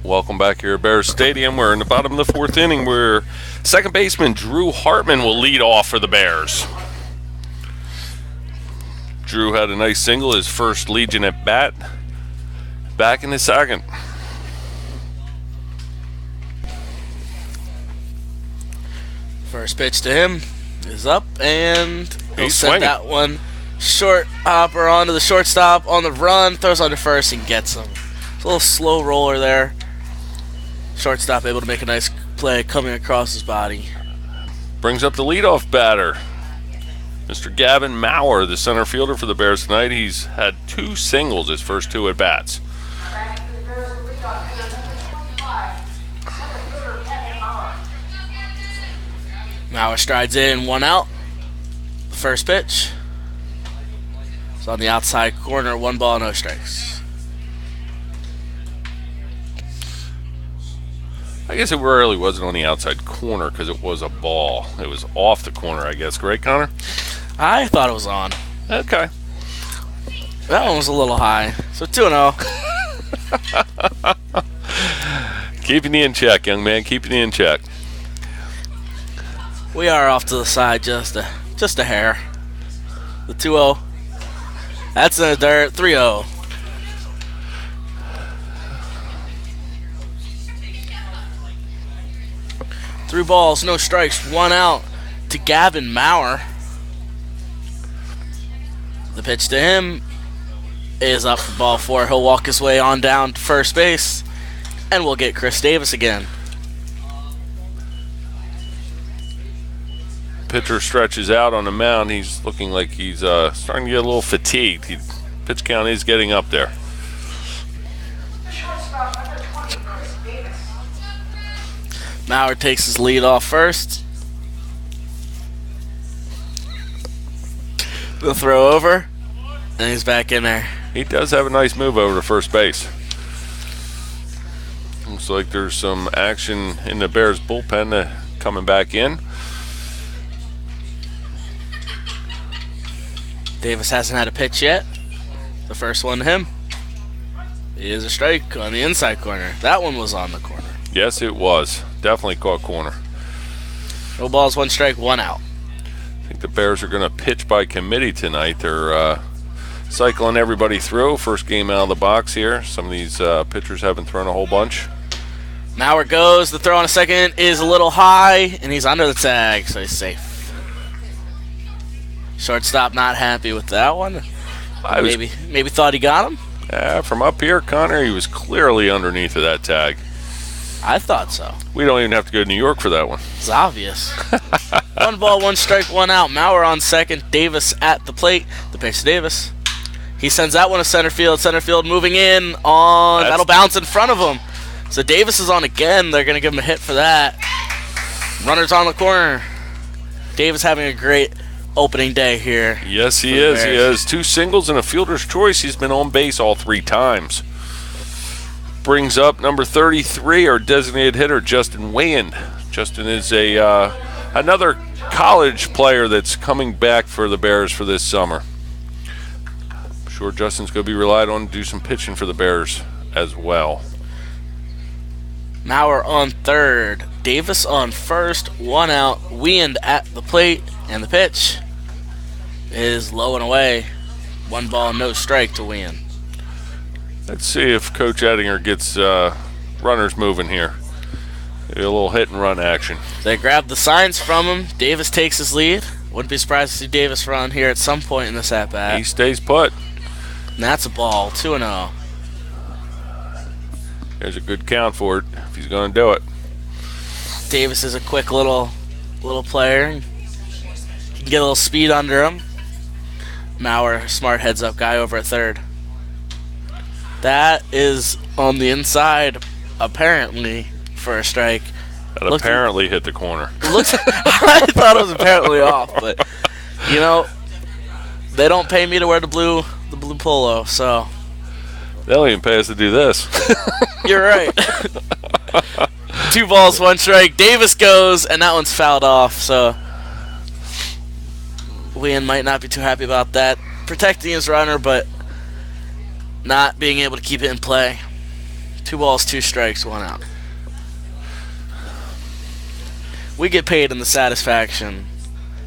Welcome back here at Bears Stadium. We're in the bottom of the 4th inning where second baseman Drew Hartman will lead off for the Bears. Drew had a nice single, his first Legion at bat. Back in the second. First pitch to him is up, and he'll He's send swinging. that one short hopper onto the shortstop on the run, throws on to first and gets him. It's a little slow roller there. Shortstop able to make a nice play coming across his body. Brings up the leadoff batter, Mr. Gavin Maurer, the center fielder for the Bears tonight. He's had 2 singles his first 2 at bats. Batting for the Bears to lead off hitter number 25, center fielder Kevin Maurer. Maurer strides in, 1 out. The first pitch. It's on the outside corner, 1 ball, no strikes. I guess it really wasn't on the outside corner because it was a ball. It was off the corner, I guess. Right, Connor? I thought it was on. Okay. That one was a little high. So 2-0. Keeping you in check, young man. Keeping you in check. We are off to the side just a hair. The 2-0. That's in the dirt. 3-0. Three balls, no strikes, 1 out to Gavin Maurer. The pitch to him is up for ball 4. He'll walk his way on down to first base, and we'll get Chris Davis again. Pitcher stretches out on the mound. He's looking like he's starting to get a little fatigued. Pitch count is getting up there. Shortstop number 20, Chris Davis. Maurer takes his lead off first. The throw over, and he's back in there. He does have a nice move over to first base. Looks like there's some action in the Bears bullpen coming back in. Davis hasn't had a pitch yet. The first one to him is a strike on the inside corner. That one was on the corner. Yes, it was. Definitely caught corner. No balls, 1 strike, 1 out. I think the Bears are going to pitch by committee tonight. They're cycling everybody through. First game out of the box here. Some of these pitchers haven't thrown a whole bunch. Maurer goes. The throw on a second is a little high, and he's under the tag, so he's safe. Shortstop not happy with that one. Maybe thought he got him. From up here, Connor, he was clearly underneath of that tag. I thought so. We don't even have to go to New York for that one. It's obvious. 1 ball, 1 strike, 1 out. Maurer on second. Davis at the plate. The pitch to Davis. He sends that one to center field. Center field moving in on. That'll bounce in front of him. So Davis is on again. They're going to give him a hit for that. Runner's on the corner. Davis having a great opening day here. Yes, he for the is. He Bears. has 2 singles and a fielder's choice. He's been on base all 3 times. Brings up number 33, our designated hitter, Justin Wayand. Justin is another college player that's coming back for the Bears for this summer. I'm sure Justin's going to be relied on to do some pitching for the Bears as well. Maurer on third. Davis on first. 1 out. Wayand at the plate. And the pitch is low and away. 1 ball, no strike to Wayand. Let's see if Coach Ettinger gets runners moving here. Maybe a little hit and run action. They grab the signs from him. Davis takes his lead. Wouldn't be surprised to see Davis run here at some point in this at-bat. He stays put. And that's a ball. 2-0. There's a good count for it if he's going to do it. Davis is a quick little player. Can get a little speed under him. Maurer, smart heads-up guy over at third. That is on the inside, apparently, for a strike. That apparently hit the corner. I thought it was apparently off, but you know, they don't pay me to wear the blue polo, so They'll even pay us to do this. you're right. 2 balls, 1 strike. Davis goes, and that one's fouled off. So Wayand might not be too happy about that. Protecting his runner, but not being able to keep it in play. 2 balls, 2 strikes, 1 out. We get paid in the satisfaction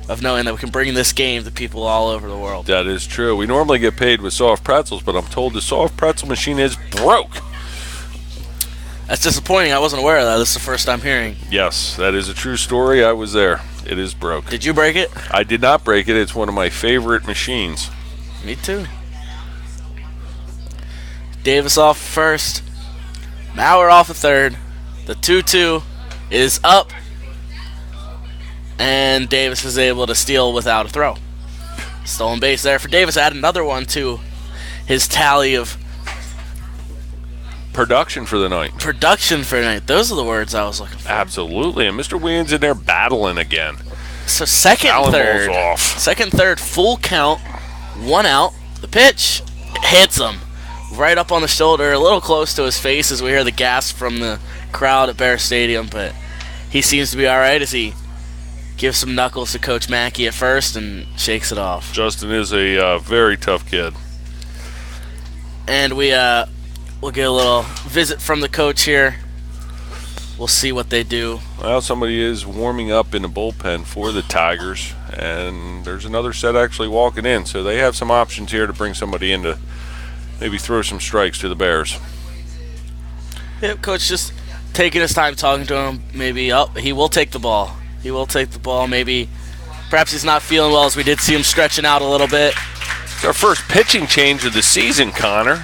of knowing that we can bring this game to people all over the world. That is true. We normally get paid with soft pretzels, but I'm told the soft pretzel machine is broke. That's disappointing. I wasn't aware of that. This is the first time hearing. Yes, that is a true story. I was there. It is broke. Did you break it? I did not break it. It's one of my favorite machines. Me too. Davis off first. Maurer off a third. The 2-2 is up. And Davis is able to steal without a throw. Stolen base there for Davis. Add another one to his tally of production for the night. Those are the words I was looking for. Absolutely. And Mr. Williams in there battling again. So second, third, full count, 1 out. The pitch hits him right up on the shoulder, a little close to his face as we hear the gasp from the crowd at Bear Stadium. But he seems to be all right as he gives some knuckles to Coach Mackey at first and shakes it off. Justin is a very tough kid. And we'll get a little visit from the coach here. We'll see what they do. Well, somebody is warming up in the bullpen for the Tigers, and there's another set actually walking in. So they have some options here to bring somebody in to maybe throw some strikes to the Bears. Yep, coach just taking his time talking to him. Maybe he will take the ball. Maybe perhaps he's not feeling well, as we did see him stretching out a little bit. It's our first pitching change of the season, Connor.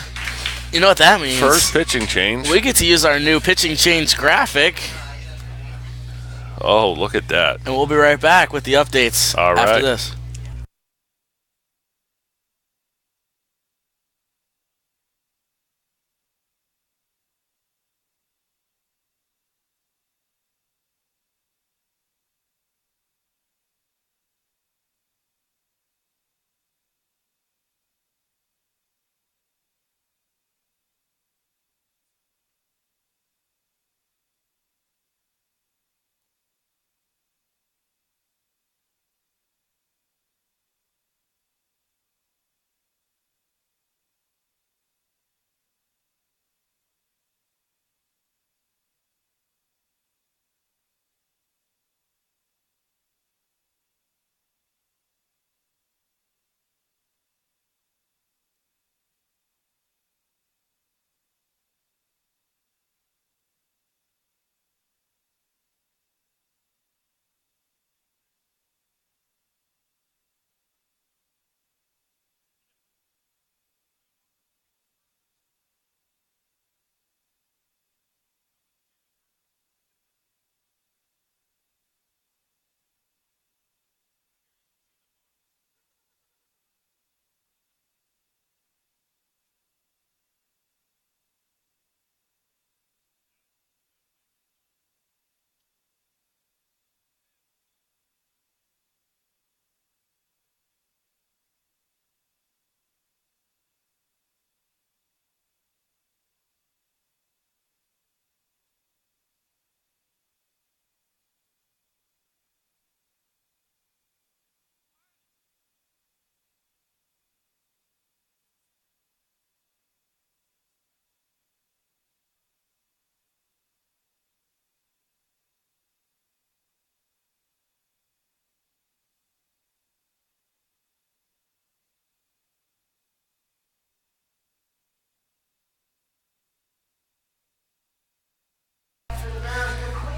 You know what that means? First pitching change. We get to use our new pitching change graphic. Oh, look at that. And we'll be right back with the updates after this.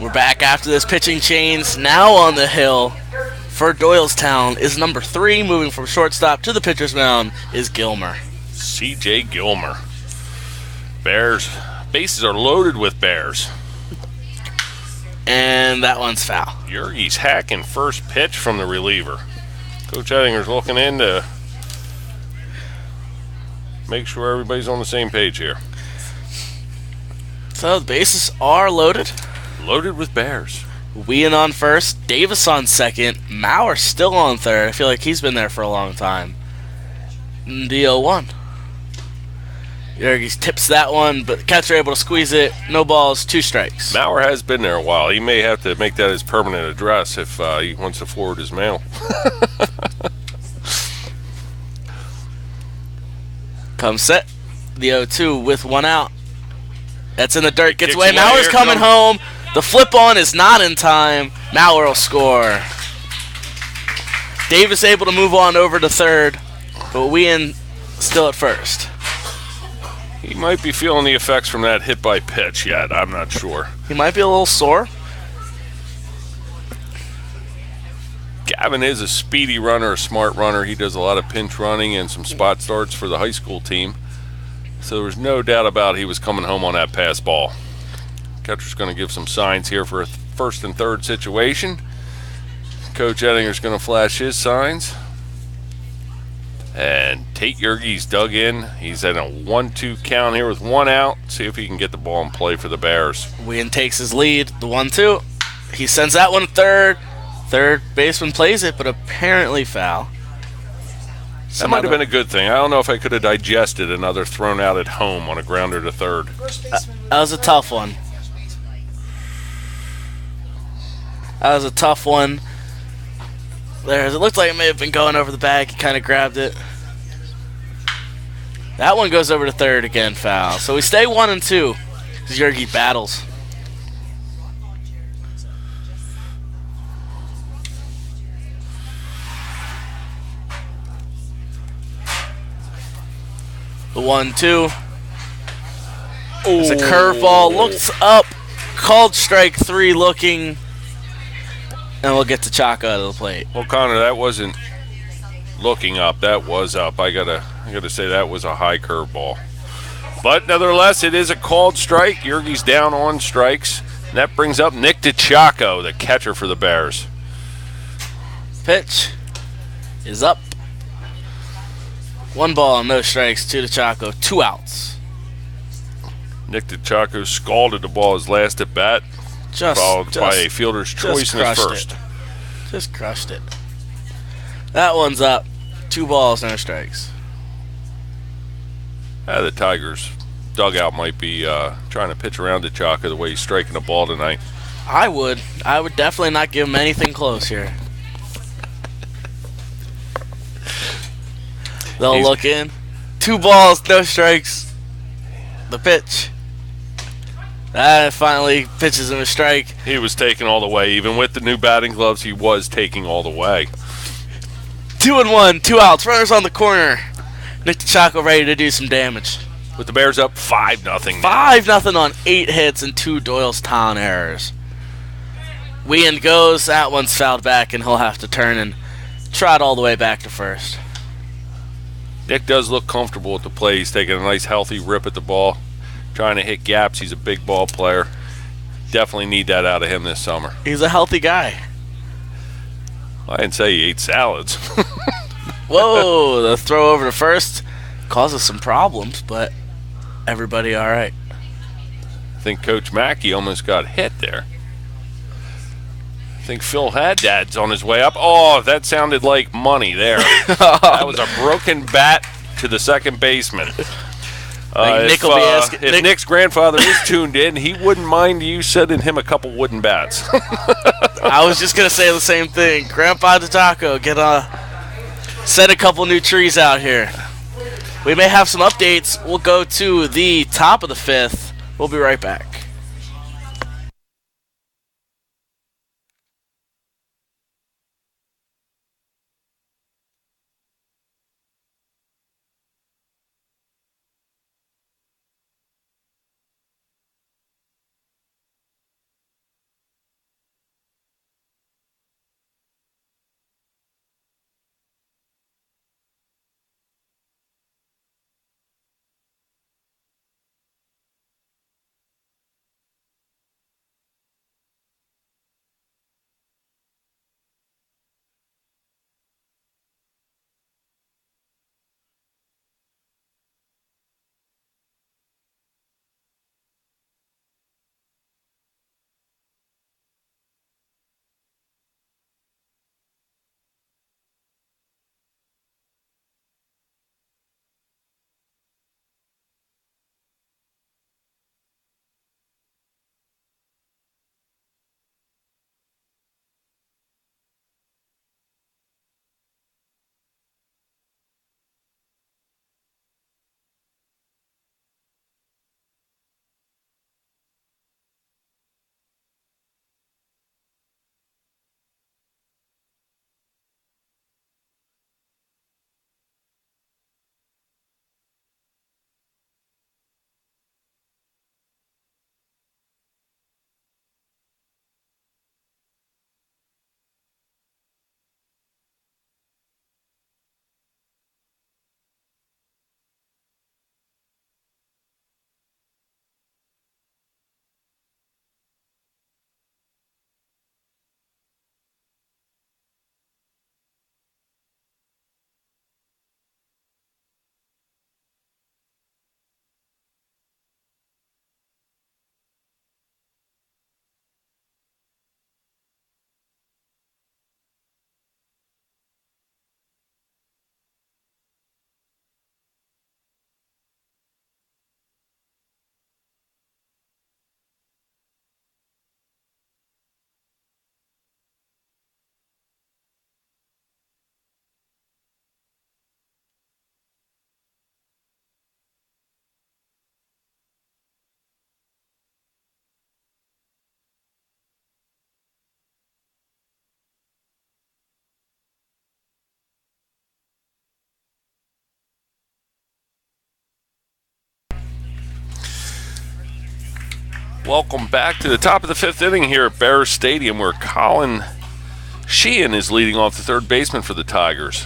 We're back after this pitching change. Now on the hill for Doylestown is number 3, moving from shortstop to the pitcher's mound is Gilmer. C.J. Gilmer. Bears. Bases are loaded with Bears. And that one's foul. Yergis hacking first pitch from the reliever. Coach Ettinger's looking in to make sure everybody's on the same page here. So the bases are loaded. Loaded with Bears. Wien on first, Davis on second, Maurer still on third. I feel like he's been there for a long time. The 0-1. Yergis tips that one, but the catcher able to squeeze it. No balls, 2 strikes. Maurer has been there a while. He may have to make that his permanent address if he wants to forward his mail. Come set. The 0-2 with 1 out. That's in the dirt. Gets away. away. Maurer's coming home. The flip on is not in time. Maurer will score. Davis able to move on over to third, but Wien still at first. He might be feeling the effects from that hit by pitch yet. I'm not sure. He might be a little sore. Gavin is a speedy runner, a smart runner. He does a lot of pinch running and some spot starts for the high school team. So there was no doubt about he was coming home on that pass ball. Catcher's going to give some signs here for a first and third situation. Coach Ettinger's going to flash his signs. And Tate Yergie's dug in. He's at a 1-2 count here with one out. See if he can get the ball in play for the Bears. Wien takes his lead, the 1-2. He sends that one to third. Third baseman plays it, but apparently foul. That might have been a good thing. I don't know if I could have digested another thrown out at home on a grounder to third. That was a tough one. That was a tough one. It looked like it may have been going over the bag. He kind of grabbed it. That one goes over to third again, foul. So we stay 1-2 as Yergie battles. The 1-2. It's a curveball. Looks up. Called strike 3 looking. And we'll get to Chaco out of the plate. Well, Connor, that wasn't looking up. That was up. I gotta say that was a high curveball. But nevertheless, it is a called strike. Yergie's down on strikes. And that brings up Nick DeChaco, the catcher for the Bears. Pitch is up. 1 ball, no strikes. 2 DeChaco, 2 outs. Nick DeChaco scalded the ball his last at bat. Followed by a fielder's choice in his first. Just crushed it. That one's up. 2 balls, no strikes. The Tigers' dugout might be trying to pitch around DeChaco the way he's striking the ball tonight. I would definitely not give him anything close here. They'll look in. 2 balls, no strikes. The pitch. That finally pitches him a strike. He was taking all the way. Even with the new batting gloves, he was taking all the way. 2-1, 2 outs. Runners on the corner. Nick DeChaco ready to do some damage. With the Bears up 5-0. 5-0 on 8 hits and 2 Doylestown errors. Wien goes. That one's fouled back, and he'll have to turn and trot all the way back to first. Nick does look comfortable at the plate. He's taking a nice, healthy rip at the ball. Trying to hit gaps. He's a big ball player. Definitely need that out of him this summer. He's a healthy guy. I didn't say he ate salads. Whoa, the throw over to first causes some problems, but everybody all right. I think Coach Mackey almost got hit there. I think Phil Haddad's on his way up. Oh, that sounded like money there. That was a broken bat to the second baseman. If Nick's grandfather is tuned in, he wouldn't mind you sending him a couple wooden bats. I was just going to say the same thing. Grandpa DeChaco, set a couple new trees out here. We may have some updates. We'll go to the top of the 5th. We'll be right back. Welcome back to the top of the 5th inning here at Bears Stadium, where Colin Sheehan is leading off the third baseman for the Tigers.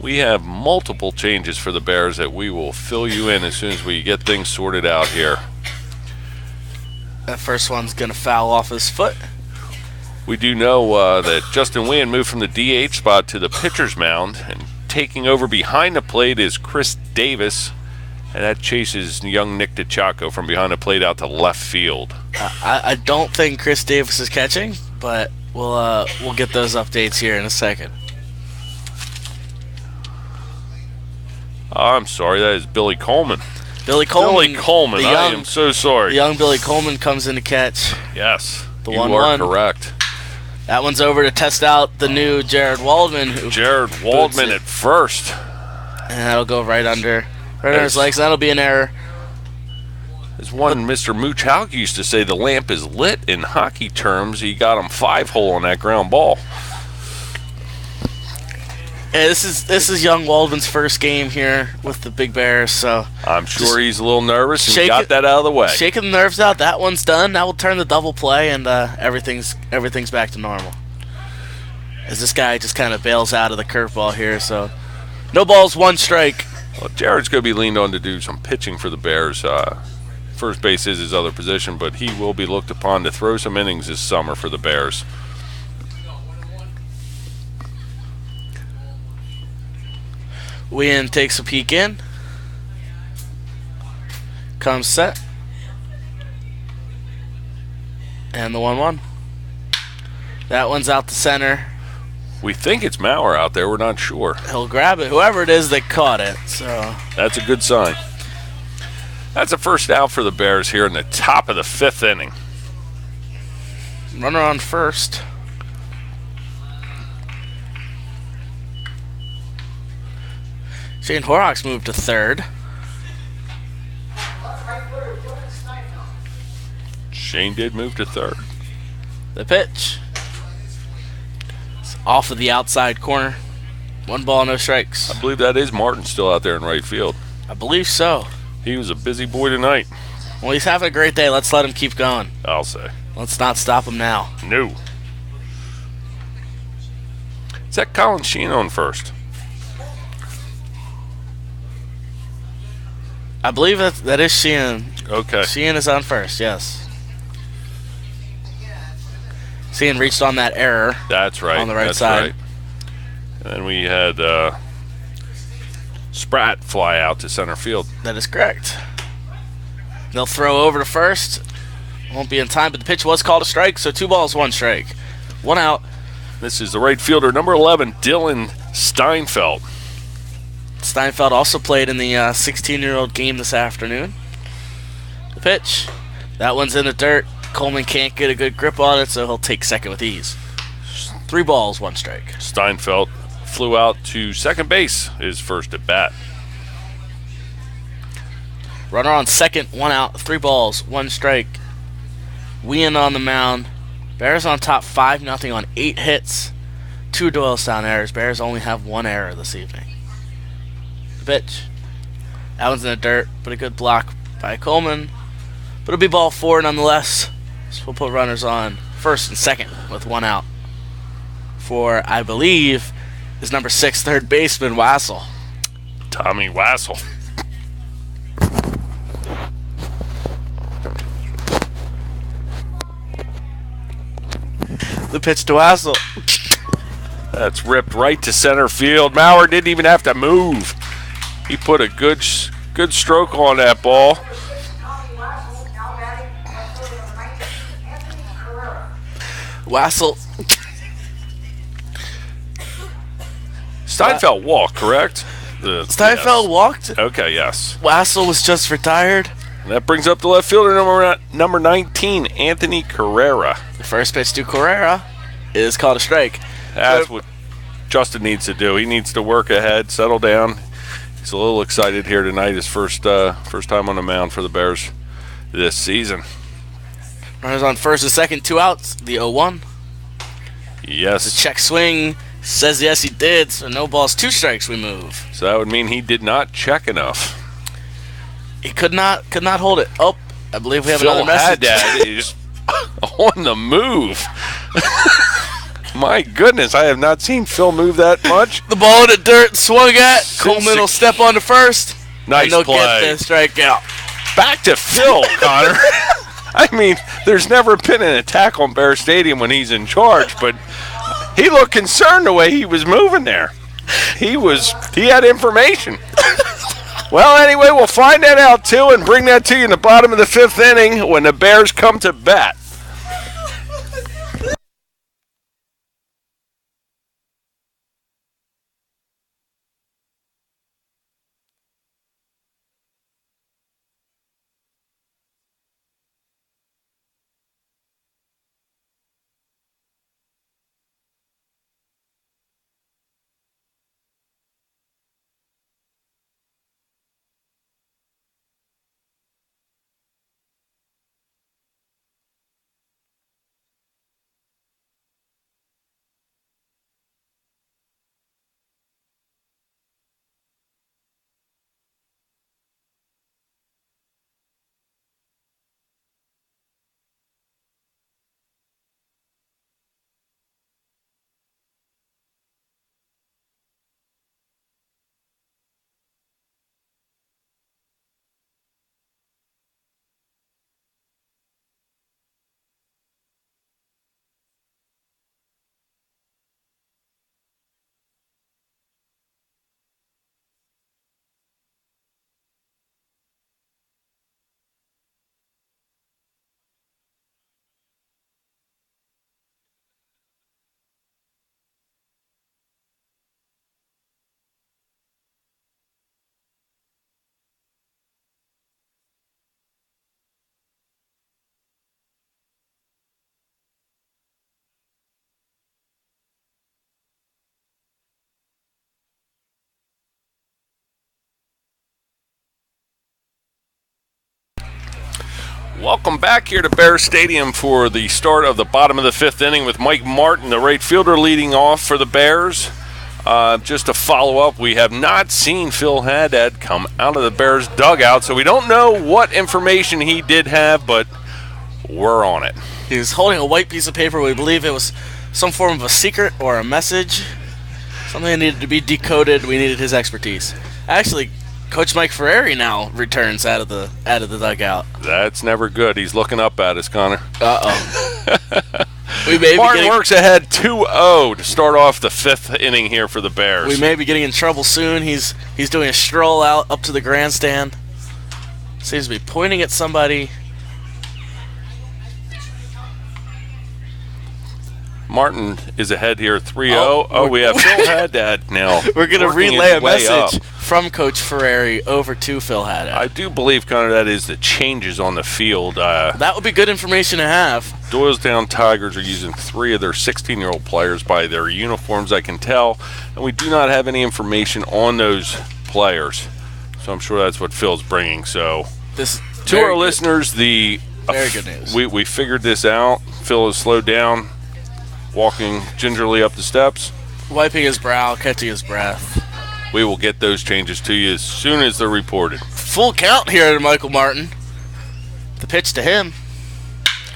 We have multiple changes for the Bears that we will fill you in as soon as we get things sorted out here. That first one's going to foul off his foot. We do know that Justin Wynn moved from the DH spot to the pitcher's mound, and taking over behind the plate is Chris Davis. And that chases young Nick DeChacco from behind the plate out to left field. I don't think Chris Davis is catching, but we'll get those updates here in a second. I'm sorry, that is Billy Coleman. Billy Coleman. I am so sorry. The young Billy Coleman comes in to catch. Yes, The you 1-1. are correct. That one's over to test out the new Jared Waldman. Jared Waldman at first. And that'll go right under his legs. That'll be an error. As one Mr. Mooch Houck used to say, the lamp is lit in hockey terms. He got him 5-hole on that ground ball. Yeah, this is young Waldman's first game here with the Big Bears, so I'm sure he's a little nervous and got that out of the way. Shaking the nerves out. That one's done. Now we'll turn the double play, and everything's back to normal. As this guy just kind of bails out of the curveball here, so no balls, 1 strike. Well, Jared's going to be leaned on to do some pitching for the Bears. First base is his other position, but he will be looked upon to throw some innings this summer for the Bears. Wynn takes a peek in. Comes set. And the 1-1. That one's out to center. We think it's Maurer out there. We're not sure. He'll grab it. Whoever it is, they caught it. So that's a good sign. That's a first out for the Bears here in the top of the 5th inning. Runner on first. Shane Horrocks moved to third. Shane did move to third. The pitch. It's off of the outside corner. 1 ball, no strikes. I believe that is Martin still out there in right field. I believe so. He was a busy boy tonight. Well, he's having a great day. Let's let him keep going. I'll say. Let's not stop him now. No. Is that Colin Sheehan on first? I believe that is Sheehan. Okay. Sheehan is on first, yes. Sheehan reached on that error. That's right. On the right side. Right. And then we had Spratt fly out to center field. That is correct. They'll throw over to first. Won't be in time, but the pitch was called a strike, so 2 balls, 1 strike. 1 out. This is the right fielder, number 11, Dylan Steinfeld. Steinfeld also played in the 16-year-old game this afternoon. The pitch. That one's in the dirt. Coleman can't get a good grip on it, so he'll take second with ease. 3 balls, 1 strike. Steinfeld flew out to second base, his first at bat. Runner on second, 1 out, 3 balls, 1 strike. Wynn on the mound. Bears on top 5-0 on 8 hits. 2 Doylestown errors. Bears only have 1 error this evening. The pitch. That one's in the dirt, but a good block by Coleman. But it'll be ball 4 nonetheless. So we'll put runners on first and second with 1 out. For, I believe, is number 6 third baseman, Wassel. Tommy Wassel. The pitch to Wassel. That's ripped right to center field. Maurer didn't even have to move. He put a good stroke on that ball. Wassel. Steinfeld walked, correct? Steinfeld walked. Okay, yes. Wassel was just retired. And that brings up the left fielder, number 19, Anthony Carrera. The first pitch to Carrera is called a strike. That's what Justin needs to do. He needs to work ahead, settle down. He's a little excited here tonight. His first time on the mound for the Bears this season. Runners on first and second, 2 outs. The 0-1. Yes. The check swing says yes, he did. So no balls, 2 strikes. We move. So that would mean he did not check enough. He could not hold it. Oh, I believe we have Phil another message. Haddad is on the move. My goodness, I have not seen Phil move that much. The ball in the dirt, swung at. Coleman will step on to first. Nice and they'll play. get the strikeout. Back to Phil, Connor. I mean, there's never been an attack on Bear Stadium when he's in charge, but he looked concerned the way he was moving there. He had information. Well, anyway, we'll find that out, too, and bring that to you in the bottom of the 5th inning when the Bears come to bat. Welcome back here to Bear Stadium for the start of the bottom of the 5th inning with Mike Martin, the right fielder, leading off for the Bears. Just to follow up, we have not seen Phil Haddad come out of the Bears dugout, so we don't know what information he did have, but we're on it. He was holding a white piece of paper. We believe it was some form of a secret or a message. Something that needed to be decoded. We needed his expertise. Actually, Coach Mike Ferrari now returns out of the dugout. That's never good. He's looking up at us, Connor. We may Martin works ahead 2-0 to start off the 5th inning here for the Bears. We may be getting in trouble soon. He's doing a stroll out up to the grandstand. Seems to be pointing at somebody. Martin is ahead here 3-0. We have Phil Haddad now. We're going to relay a message up from Coach Ferrari over to Phil Haddad. I do believe, Connor, that is the changes on the field. That would be good information to have. Doylestown Tigers are using 3 of their 16-year-old players by their uniforms, I can tell, and we do not have any information on those players. So I'm sure that's what Phil's bringing. So to our listeners, very good news. We figured this out. Phil has slowed down, walking gingerly up the steps, wiping his brow, catching his breath. We will get those changes to you as soon as they're reported. Full count here to Michael Martin. The pitch to him.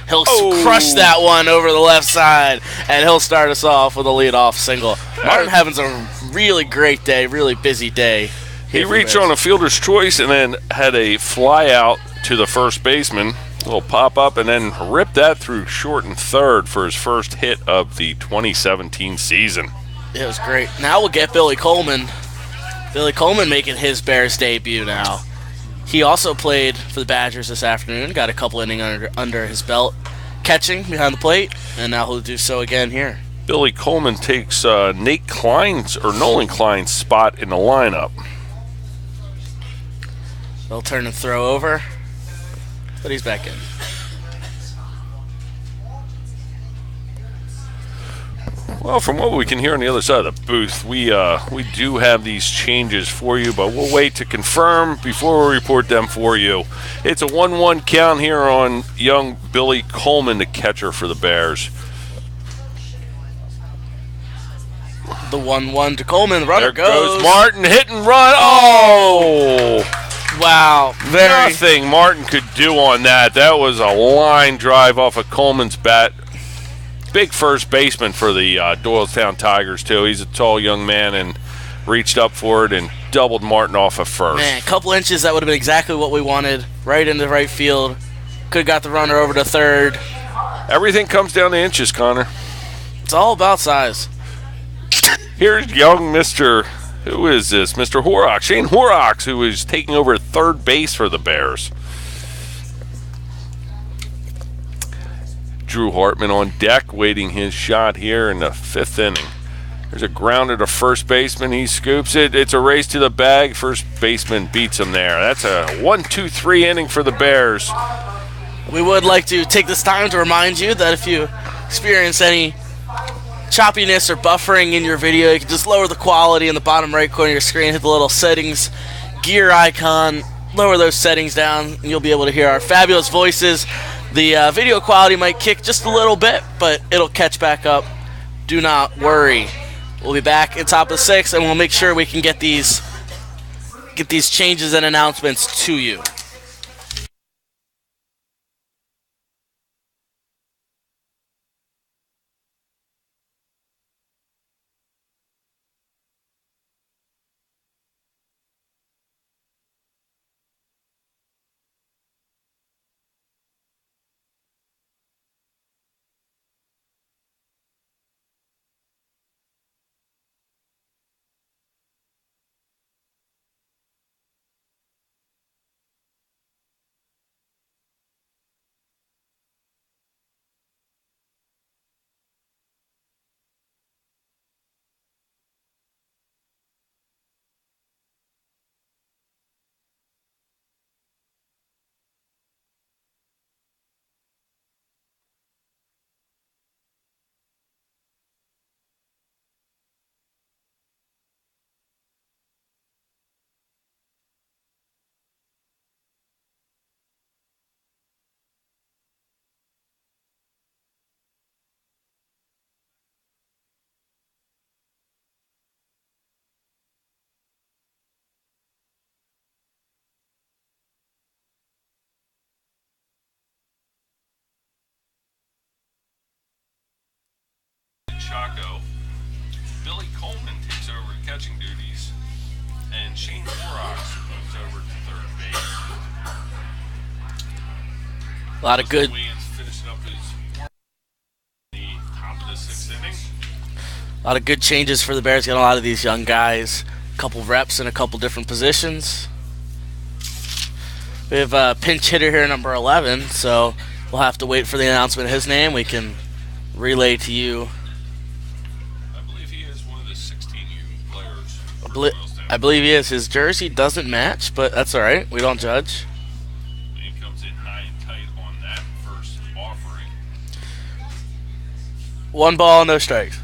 He'll crush that one over the left side, and he'll start us off with a leadoff single. Martin having a really great day, really busy day. He reached on a fielder's choice and then had a fly out to the first baseman. A little pop-up, and then ripped that through short and third for his first hit of the 2017 season. It was great. Now we'll get Billy Coleman. Billy Coleman making his Bears debut now. He also played for the Badgers this afternoon, got a couple innings under his belt, catching behind the plate, and now he'll do so again here. Billy Coleman takes Nolan Klein's spot in the lineup. They'll turn and throw over, but he's back in. Well, from what we can hear on the other side of the booth, we do have these changes for you, but we'll wait to confirm before we report them for you. It's a 1-1 count here on young Billy Coleman, the catcher for the Bears. The 1-1 to Coleman. The runner there goes Martin, hit and run. Oh! Wow. Very. Nothing Martin could do on that. That was a line drive off of Coleman's bat. Big first baseman for the Doylestown Tigers, too. He's a tall young man and reached up for it and doubled Martin off of first. Man, a couple inches, that would have been exactly what we wanted. Right into right field. Could have got the runner over to third. Everything comes down to inches, Connor. It's all about size. Here's young Mr. Who is this? Mr. Horrocks. Shane Horrocks, who is taking over third base for the Bears. Drew Hartman on deck, waiting his shot here in the 5th inning. There's a grounder to first baseman. He scoops it. It's a race to the bag. First baseman beats him there. That's a 1-2-3 inning for the Bears. We would like to take this time to remind you that if you experience any choppiness or buffering in your video, you can just lower the quality in the bottom right corner of your screen, hit the little settings gear icon, lower those settings down, and you'll be able to hear our fabulous voices. The video quality might kick just a little bit, but it'll catch back up. Do not worry. We'll be back in top of 6, and we'll make sure we can get these changes and announcements to you. Chaco. Billy Coleman takes over catching duties, and Shane Horrocks moves over to third base. A lot of good. Williams finishing up his the top of the 6th inning. A lot of good changes for the Bears. Got a lot of these young guys. A couple reps in a couple different positions. We have a pinch hitter here, number 11, so we'll have to wait for the announcement of his name. We can relay to you. I believe he is one of the 16U players. I believe he is. His jersey doesn't match, but that's all right. We don't judge. He comes in high and tight on that first offering. 1 ball, no strikes.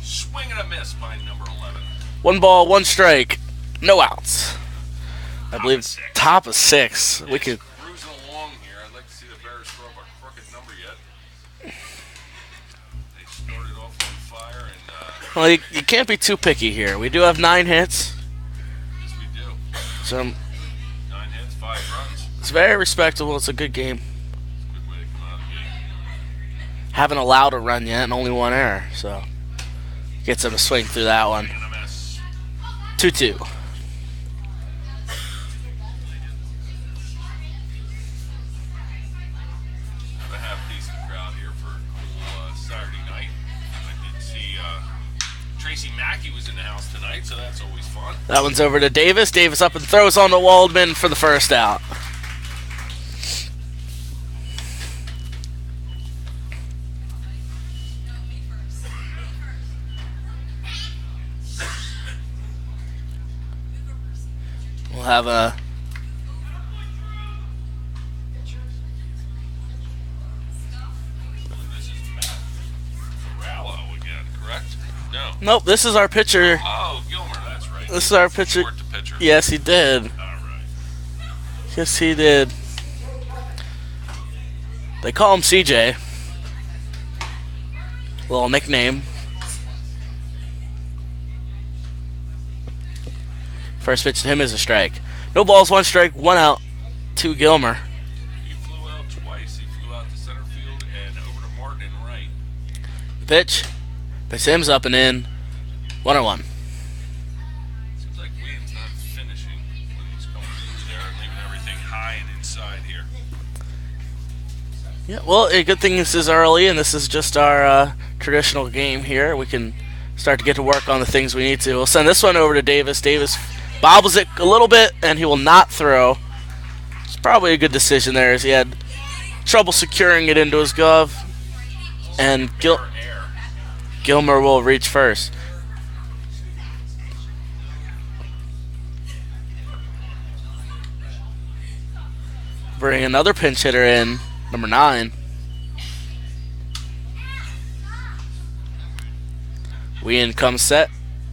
Swing and a miss by number 11. 1 ball, 1 strike, no outs. I believe top of 6. We could. Cruising along here. I'd like to see the Bears throw up a crooked number yet. They started off on fire and. Well, you can't be too picky here. We do have 9 hits. Yes, we do. So 9 hits, 5 runs. it's very respectable. It's a good game. It's a good way to come out of the gate. Haven't allowed a run yet and only 1 error. So gets them to swing through that one. And a miss. 2-2. A half decent crowd here for a cool Saturday night. I did see Tracy Mackey was in the house tonight, so that's always fun. That one's over to Davis. Davis up and throws on to Waldman for the first out. We'll have a This is Matt Farallo again, correct? No. nope. This is our pitcher. Oh, Gilmer, that's right. This is our pitcher. Short to pitcher. Yes, he did. All right. Yes, he did. They call him CJ. Little nickname. First pitch to him is a strike. No balls, 1 strike, 1 out to Gilmer. He flew out twice. He flew out to center field and over to Martin and right. The pitch. Pitch to him's up and in. 1-1. Seems like Williams not finishing when he's coming through there and leaving everything high and inside here. Yeah, well, a good thing this is early and this is just our traditional game here. We can start to get to work on the things we need to. We'll send this one over to Davis. Davis bobbles it a little bit, and he will not throw. It's probably a good decision there, as he had trouble securing it into his glove. And Gilmer will reach first. Bring another pinch hitter in, number 9. Wien comes set.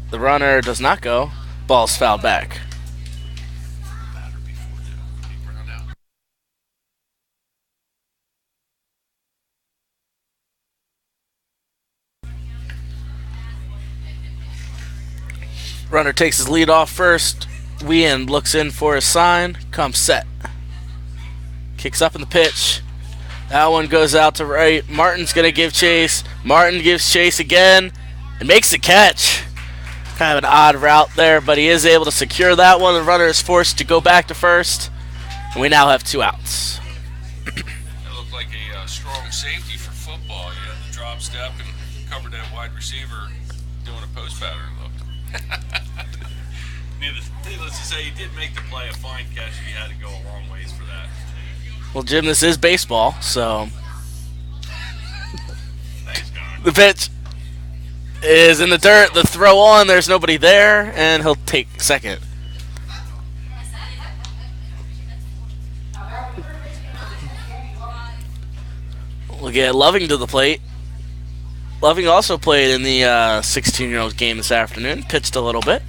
The runner does not go. Ball's fouled back. Runner takes his lead off first. Wien looks in for a sign. Comes set. Kicks up in the pitch. That one goes out to right. Martin's going to give chase. Martin gives chase again and makes the catch. Kind of an odd route there, but he is able to secure that one. The runner is forced to go back to first, and we now have 2 outs. That looked like a strong safety for football. You had the drop step and covered that wide receiver doing a post pattern look. Needless to say, he did make the play a fine catch, and he had to go a long ways for that. Well, Jim, this is baseball, so Thanks, Connor. the pitch is in the dirt. The throw on, there's nobody there, and he'll take second. We'll get Loving to the plate. Loving also played in the 16-year-old game this afternoon. Pitched a little bit.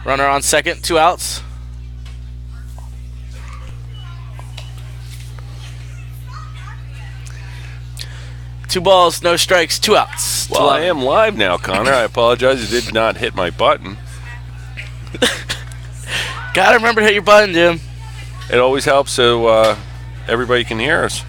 Runner on second, 2 outs. Two balls, no strikes, 2 outs. Well, I am live now, Connor. I apologize. I did not hit my button. Gotta remember to hit your button, Jim. It always helps so everybody can hear us.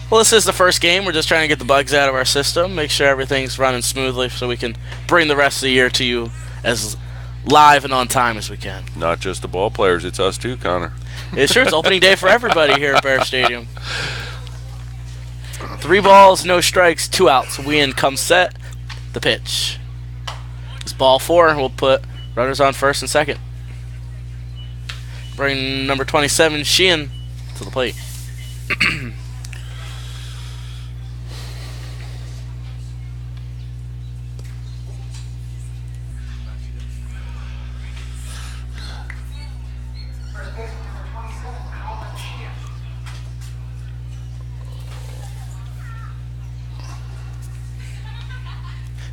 Well, this is the first game. We're just trying to get the bugs out of our system, make sure everything's running smoothly so we can bring the rest of the year to you as live and on time as we can. Not just the ball players, it's us too, Connor. It's sure it's opening day for everybody here at Bear Stadium. 3 balls, no strikes, 2 outs. Wien comes set. The pitch. It's ball 4. We'll put runners on first and second. Bring number 27, Sheehan, to the plate.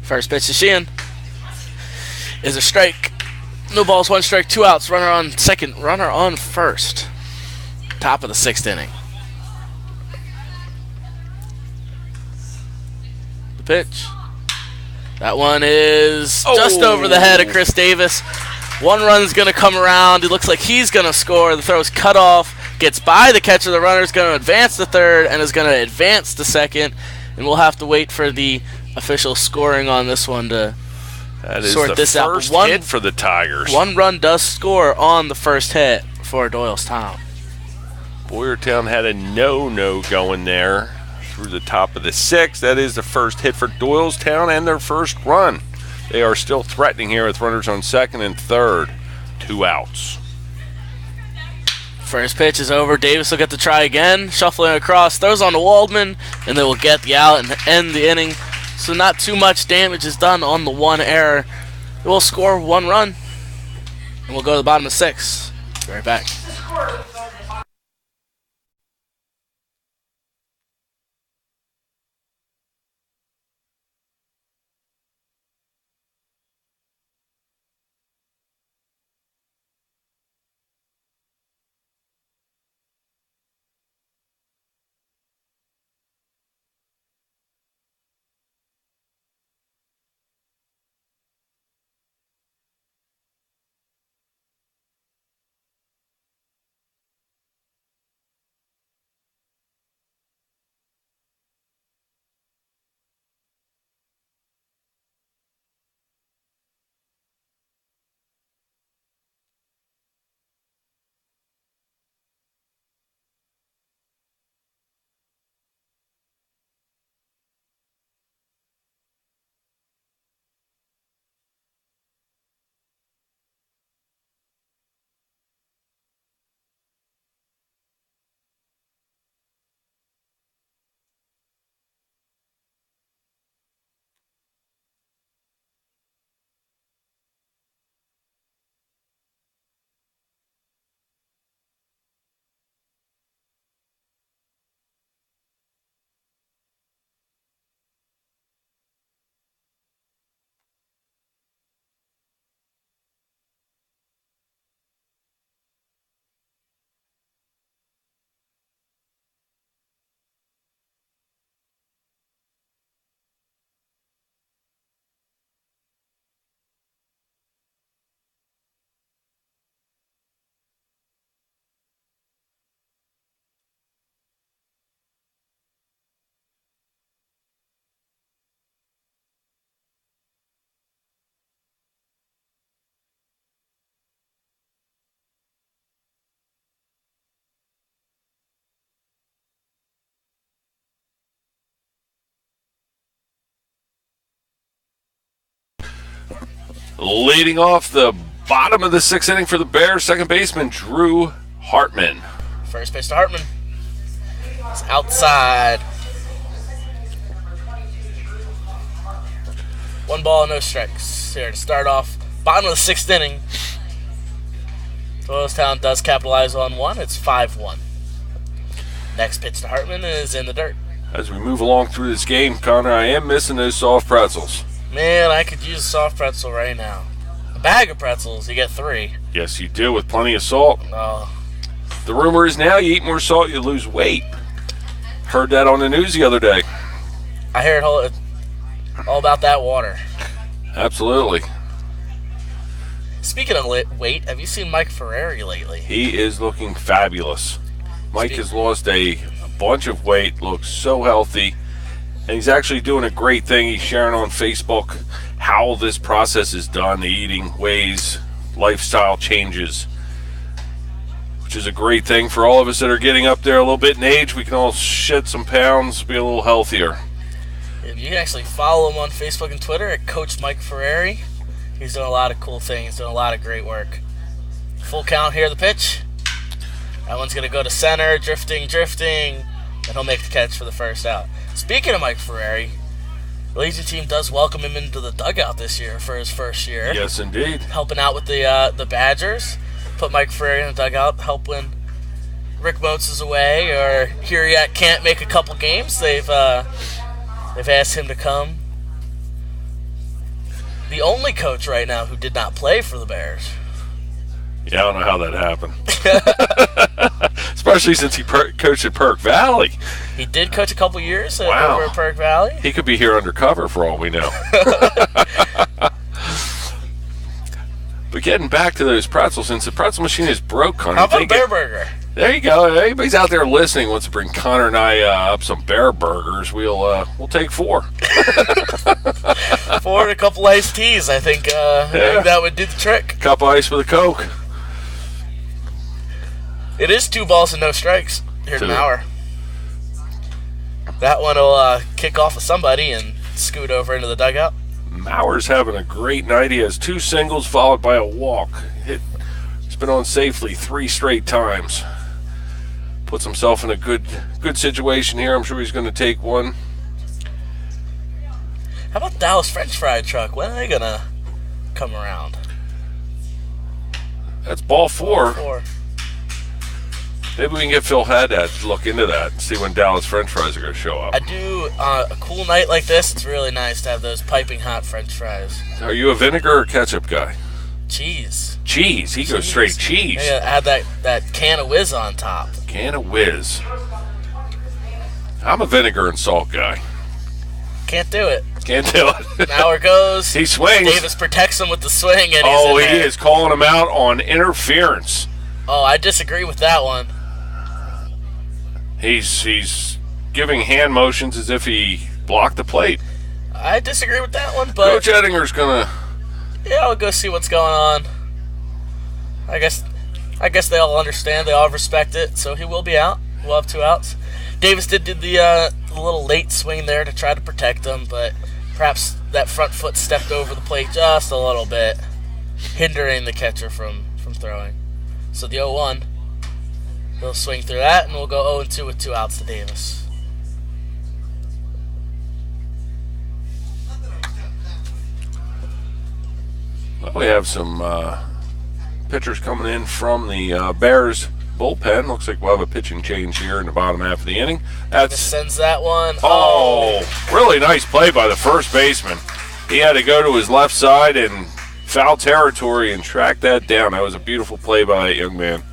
First pitch to Sheehan is a strike. No balls, 1 strike, 2 outs. Runner on second, runner on first. Top of the 6th inning. The pitch. That one is just over the head of Chris Davis. 1 run's going to come around. It looks like he's going to score. The throw's cut off. Gets by the catcher. The runner's going to advance to third and is going to advance to second. And we'll have to wait for the official scoring on this one to sort this out. That is the first hit for the Tigers. 1 run does score on the first hit for Doylestown. Boyertown had a no-no going there through the top of the 6th. That is the first hit for Doylestown and their first run. They are still threatening here with runners on second and third. 2 outs. First pitch is over. Davis will get to try again. Shuffling across, throws on to Waldman, and they will get the out and end the inning. So not too much damage is done on the 1 error. It will score 1 run, and we'll go to the bottom of 6. Be right back. Leading off the bottom of the sixth inning for the Bears, second baseman Drew Hartman. First pitch to Hartman. It's outside. 1 ball, no strikes. Here to start off, bottom of the sixth inning. Boyertown does capitalize on one. It's 5-1. Next pitch to Hartman is in the dirt. As we move along through this game, Connor, I am missing those soft pretzels. Man, I could use a soft pretzel right now. A bag of pretzels, you get 3. Yes, you do, with plenty of salt. Oh, The rumor is now you eat more salt, you lose weight. Heard that on the news the other day. I hear it all about that water. Absolutely. Speaking of weight, have you seen Mike Ferrari lately? He is looking fabulous. Mike has lost a bunch of weight, looks so healthy, and he's actually doing a great thing. He's sharing on Facebook how this process is done, the eating ways, lifestyle changes, which is a great thing for all of us that are getting up there a little bit in age. We can all shed some pounds, be a little healthier. And you can actually follow him on Facebook and Twitter at Coach Mike Ferrari. He's doing a lot of cool things, doing a lot of great work. Full count here, the pitch. That one's going to go to center, drifting, and he'll make the catch for the first out. Speaking of Mike Ferrari, the Legion team does welcome him into the dugout this year for his first year. Yes, indeed. Helping out with the Badgers. Put Mike Ferrari in the dugout, help when Rick Motes is away or Huriat can't make a couple games. They've asked him to come. The only coach right now who did not play for the Bears. Yeah, I don't know how that happened. Especially since he coached at Perk Valley. He did coach a couple years Wow. over at Perk Valley. He could be here undercover for all we know. But getting back to those pretzels, since the pretzel machine is broke, Connor. How about a Bear Burger? There you go. If anybody's out there listening wants to bring Connor and I up some Bear Burgers, we'll take 4. 4 and a couple iced teas. I think that would do the trick. Cup of ice with a Coke. It is 2 balls and no strikes here Two. in Mauer. That one will kick off of somebody and scoot over into the dugout. Mauer's having a great night. He has 2 singles followed by a walk. He's been on safely 3 straight times. Puts himself in a good situation here. I'm sure he's going to take one. How about Dallas French Fry Truck? When are they going to come around? That's ball 4. 4. Maybe we can get Phil Haddad to look into that and see when Dallas French fries are going to show up. I do, a cool night like this, it's really nice to have those piping hot French fries. Are you a vinegar or ketchup guy? Cheese. Cheese. He goes straight cheese. Yeah, add that can of whiz on top. Can of whiz. I'm a vinegar and salt guy. Can't do it. Can't do it. Mauer goes. He swings. Davis protects him with the swing, and he's Oh, in he there. is calling him out on interference. Oh, I disagree with that one. He's giving hand motions as if he blocked the plate. I disagree with that one, but Coach Ettinger's gonna. yeah, I'll go see what's going on. I guess they all understand. They all respect it. So he will be out. We'll have 2 outs. Davis did the little late swing there to try to protect him, but perhaps that front foot stepped over the plate just a little bit, hindering the catcher from throwing. So the 0-1, he'll swing through that, and we'll go 0-2 with 2 outs to Davis. Well, we have some pitchers coming in from the Bears bullpen. Looks like we'll have a pitching change here in the bottom half of the inning. Davis sends that one. Oh, really nice play by the first baseman. He had to go to his left side and foul territory and track that down. That was a beautiful play by that young man.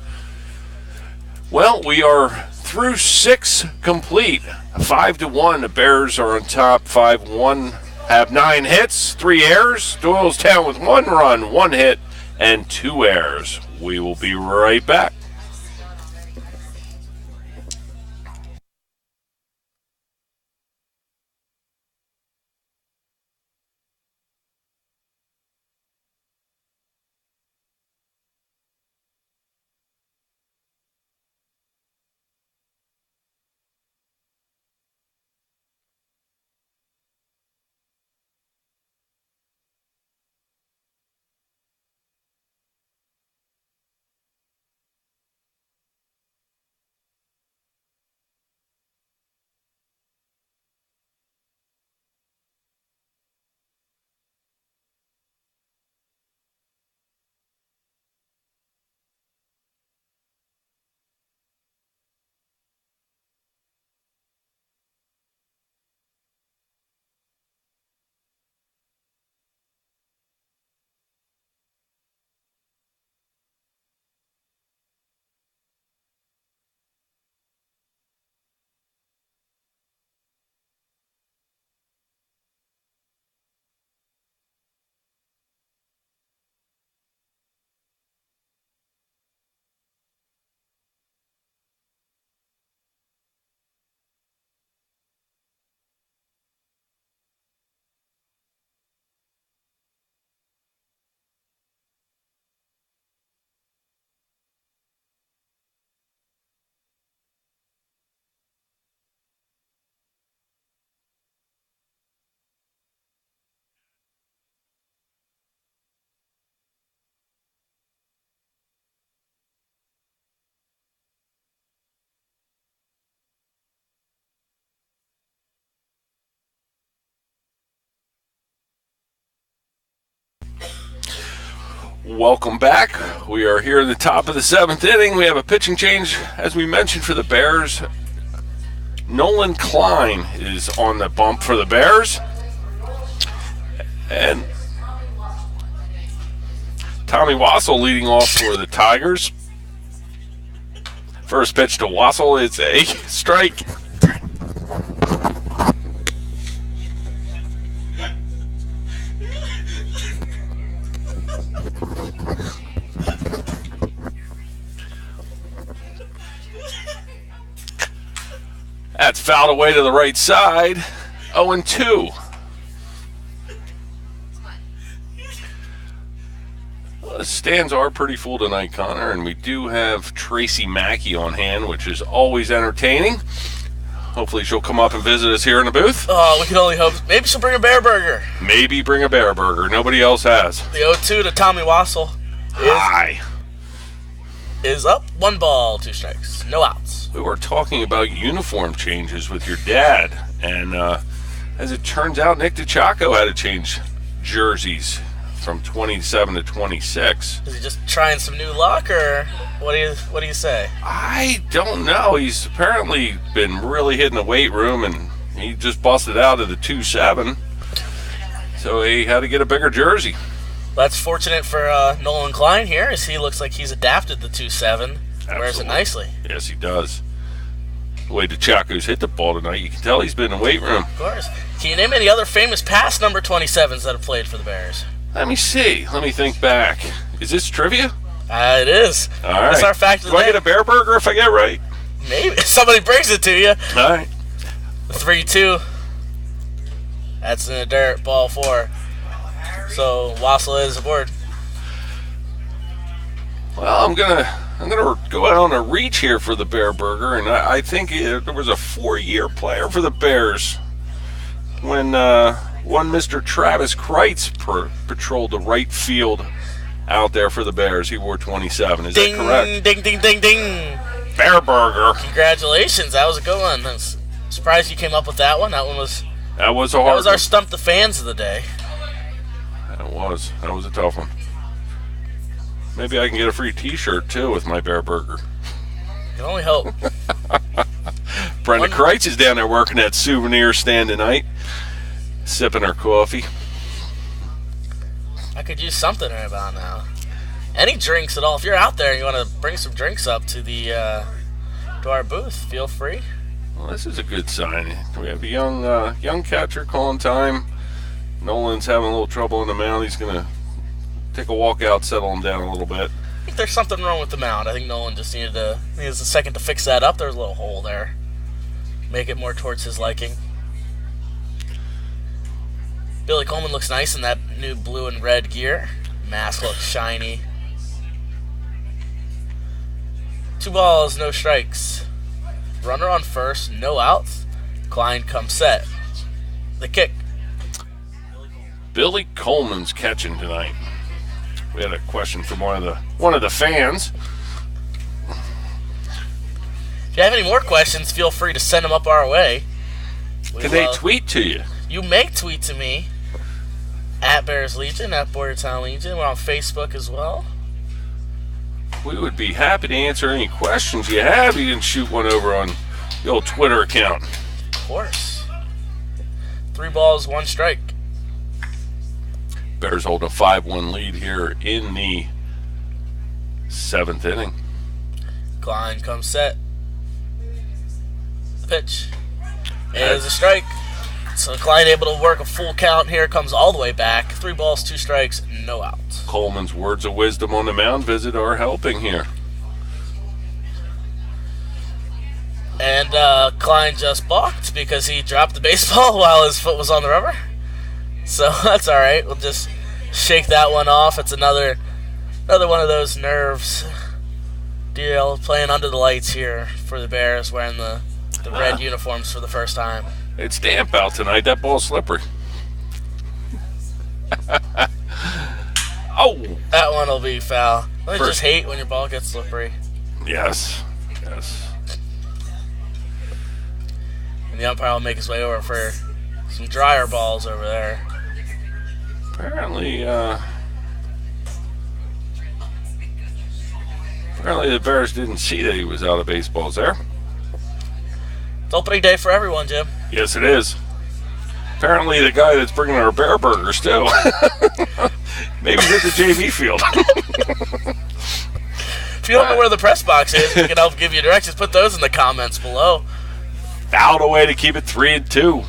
Well, we are through 6 complete. 5-1. The Bears are on top. 5-1. Have 9 hits, 3 errors. Doylestown with 1 run, 1 hit, and 2 errors. We will be right back. Welcome back. We are here in the top of the 7th inning. We have a pitching change, as we mentioned, for the Bears. Nolan Klein is on the bump for the Bears. And Tommy Wassel leading off for the Tigers. First pitch to Wassel is a strike. That's fouled away to the right side. 0-2. Well, the stands are pretty full tonight, Connor, and we do have Tracy Mackey on hand, which is always entertaining. Hopefully she'll come up and visit us here in the booth. Oh, we can only hope. Maybe she'll bring a bear burger. Maybe bring a bear burger. Nobody else has. The 0-2 to Tommy Wassel is up. 1 ball, 2 strikes. No outs. We were talking about uniform changes with your dad, and as it turns out, Nick DiCiacco had to change jerseys from 27 to 26. Is he just trying some new luck, or what do you say? I don't know. He's apparently been really hitting the weight room, and he just busted out of the 2-7, so he had to get a bigger jersey. That's fortunate for Nolan Klein here, as he looks like he's adapted the 2-7. Wears it nicely. Yes, he does. The way DiCiacco's hit the ball tonight, you can tell he's been in the weight room. Of course. Can you name any other famous past number 27s that have played for the Bears? Let me see. Let me think back. Is this trivia? It is. All right. That's our fact of the Do I day. get a bear burger if I get it right? Maybe. Somebody brings it to you. All right. 3-2. That's in the dirt. Ball 4. So Wassel is aboard. Well, I'm gonna go out on a reach here for the bear burger, and I think there was a 4-year player for the Bears when one Mr. Travis Kreitz patrolled the right field out there for the Bears. He wore 27. Is Ding, that correct? ding, ding, ding, ding. Bear burger. Congratulations. That was a good one. I'm surprised you came up with that one. That was a hard That was our one. Stump the Fans of the day. That was a tough one. Maybe I can get a free T-shirt too with my bear burger. You can only hope. Brenda Kreitz is down there working at souvenir stand tonight, sipping her coffee. I could use something right about now. Any drinks at all? If you're out there and you want to bring some drinks up to the to our booth, feel free. Well, this is a good sign. We have a young catcher calling time. Nolan's having a little trouble in the mound. He's gonna take a walk out, settle him down a little bit. I think there's something wrong with the mound. I think Nolan just needs a second to fix that up. There's a little hole there. Make it more towards his liking. Billy Coleman looks nice in that new blue and red gear. Mask looks shiny. 2 balls, no strikes. Runner on first, no outs. Klein comes set. The kick. Billy Coleman's catching tonight. We had a question from one of the fans. If you have any more questions, feel free to send them up our way. Can they tweet to you? You may tweet to me at Bears Legion, at Boyertown Legion. We're on Facebook as well. We would be happy to answer any questions you have. You can shoot one over on the old Twitter account. Of course. 3 balls, 1 strike. Bears hold a 5-1 lead here in the 7th inning. Klein comes set. The pitch is a strike. So Klein able to work a full count here, comes all the way back. 3 balls, 2 strikes, no outs. Coleman's words of wisdom on the mound visit are helping here. And Klein just balked because he dropped the baseball while his foot was on the rubber. So that's all right. We'll just shake that one off. It's another one of those nerves deal. Playing under the lights here for the Bears, wearing the red uniforms for the first time. It's damp out tonight. That ball's slippery. Oh! That one will be foul. I First. just hate when your ball gets slippery. Yes. And the umpire will make his way over for some drier balls over there. Apparently, Apparently the Bears didn't see that he was out of baseballs there. It's opening day for everyone, Jim. Yes, it is. Apparently the guy that's bringing our bear burgers, too. Maybe he's at the JV field. If you don't know where the press box is, we can help give you directions. Put those in the comments below. Fouled away to keep it 3-2.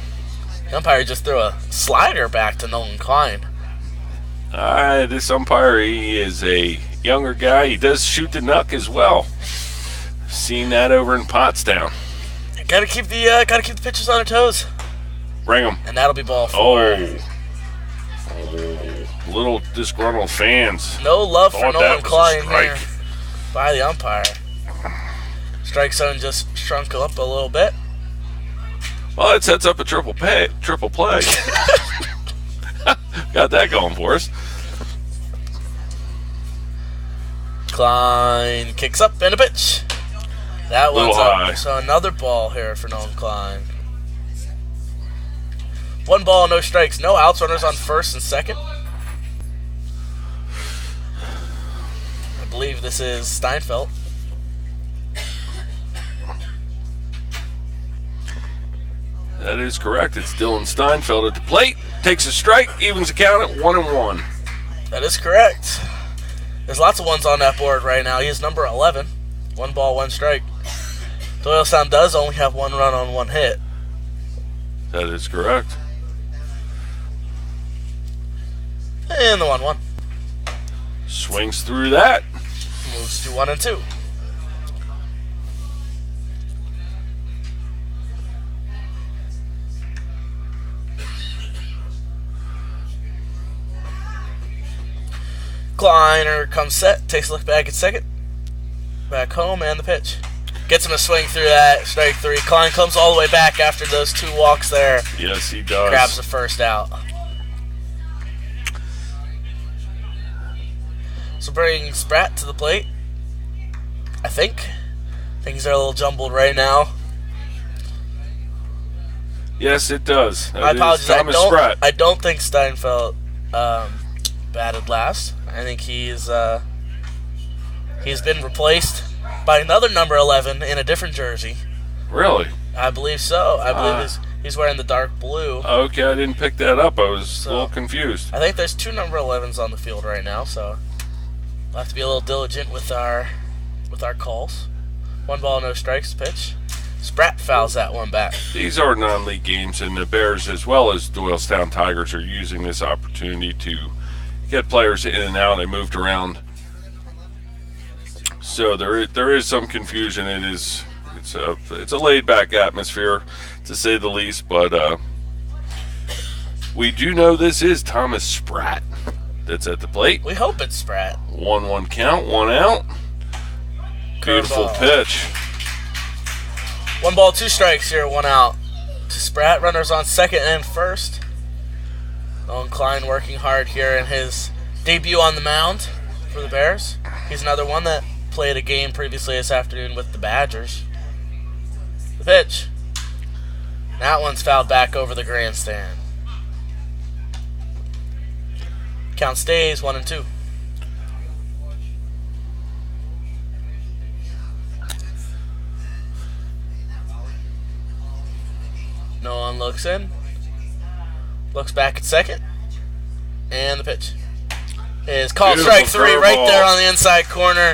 The umpire just threw a slider back to Nolan Klein. This umpire, he is a younger guy. He does shoot the knuck as well. Seen that over in Pottstown. Gotta keep the pitchers on their toes. Bring them. And that'll be ball 4. Little disgruntled fans. No love for Thought Nolan that was a Klein strike. here by the umpire. Strike zone just shrunk up a little bit. Well, it sets up a triple play. Got that going for us. Klein kicks up and a pitch. That one's high. up. So another ball here for Nolan Klein. 1 ball, no strikes, no outs. Runners on first and second. I believe this is Steinfeld. That is correct. It's Dylan Steinfeld at the plate. Takes a strike, evens the count at 1-1. That is correct. There's lots of ones on that board right now. He is number 11. 1 ball, 1 strike. Doylestown does only have 1 run on 1 hit. That is correct. And the 1-1. Swings through that. Moves to 1 and 2. Kleiner comes set, takes a look back at second. Back home, and the pitch. Gets him a swing through that, strike 3. Klein comes all the way back after those 2 walks there. Yes, he does. Grabs the first out. So bringing Spratt to the plate. I think. Things are a little jumbled right now. Yes, it does. I apologize. Thomas Spratt. I don't think Steinfeld batted last. I think he's been replaced by another number 11 in a different jersey. Really? I believe so. I believe he's wearing the dark blue. Okay, I didn't pick that up. I was a little confused. I think there's 2 number 11s on the field right now, so we'll have to be a little diligent with our calls. 1 ball, no strikes, pitch. Spratt fouls that one back. These are non-league games, and the Bears, as well as Doylestown Tigers, are using this opportunity to get players in and out. They moved around, so there is some confusion. It's a laid-back atmosphere, to say the least. But we do know this is Thomas Spratt that's at the plate. We hope it's Spratt. 1-1 count, 1 out. Beautiful pitch. 1 ball, 2 strikes here, 1 out. To Spratt, runners on second and first. Nolan Klein working hard here in his debut on the mound for the Bears. He's another one that played a game previously this afternoon with the Badgers. The pitch. That one's fouled back over the grandstand. Count stays 1 and 2. No one looks in. Looks back at second. And the pitch is called strike 3 right there on the inside corner.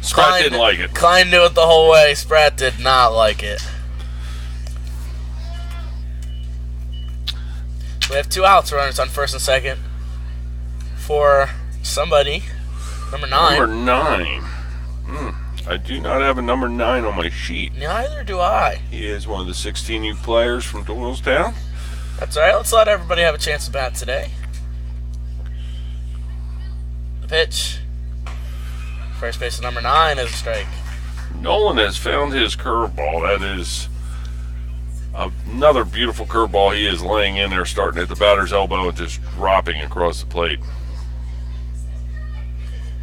Spratt didn't like it. Klein knew it the whole way. Spratt did not like it. We have 2 outs. Runners on first and second for somebody. Number 9. Number 9. I do not have a number 9 on my sheet. Neither do I. He is one of the 16U players from Doylestown. That's all right. Let's let everybody have a chance to bat today. The pitch. First base number 9 is a strike. Nolan has found his curveball. That is another beautiful curveball. He is laying in there, starting at the batter's elbow and just dropping across the plate.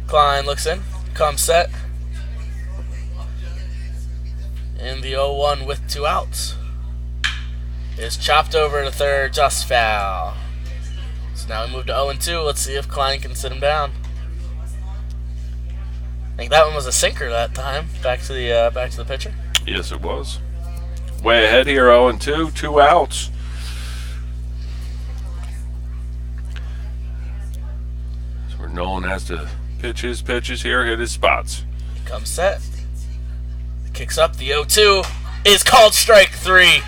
Klein looks in, comes set. In the 0-1 with 2 outs. Is chopped over to third, just foul. So now we move to 0-2. Let's see if Klein can sit him down. I think that one was a sinker that time. Back to the pitcher. Yes, it was. Way ahead here, 0-2, 2 outs. So where Nolan has to pitch his pitches here, hit his spots. Comes set. Kicks up. The 0-2 is called strike 3.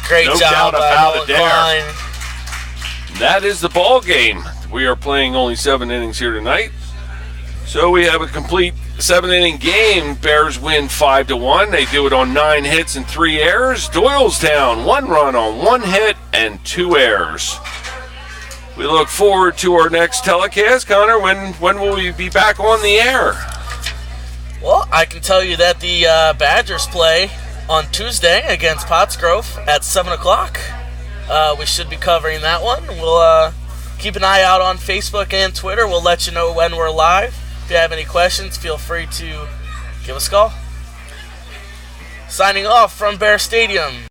Great No job doubt by about Nolan it there. Klein. That is the ball game. We are playing only 7 innings here tonight. So we have a complete 7-inning game. Bears win 5-1. They do it on 9 hits and 3 errors. Doylestown, 1 run on 1 hit and 2 errors. We look forward to our next telecast. Connor, when will we be back on the air? Well, I can tell you that the Badgers play on Tuesday against Pottsgrove at 7 o'clock. We should be covering that one. We'll keep an eye out on Facebook and Twitter. We'll let you know when we're live. If you have any questions, feel free to give us a call. Signing off from Bear Stadium.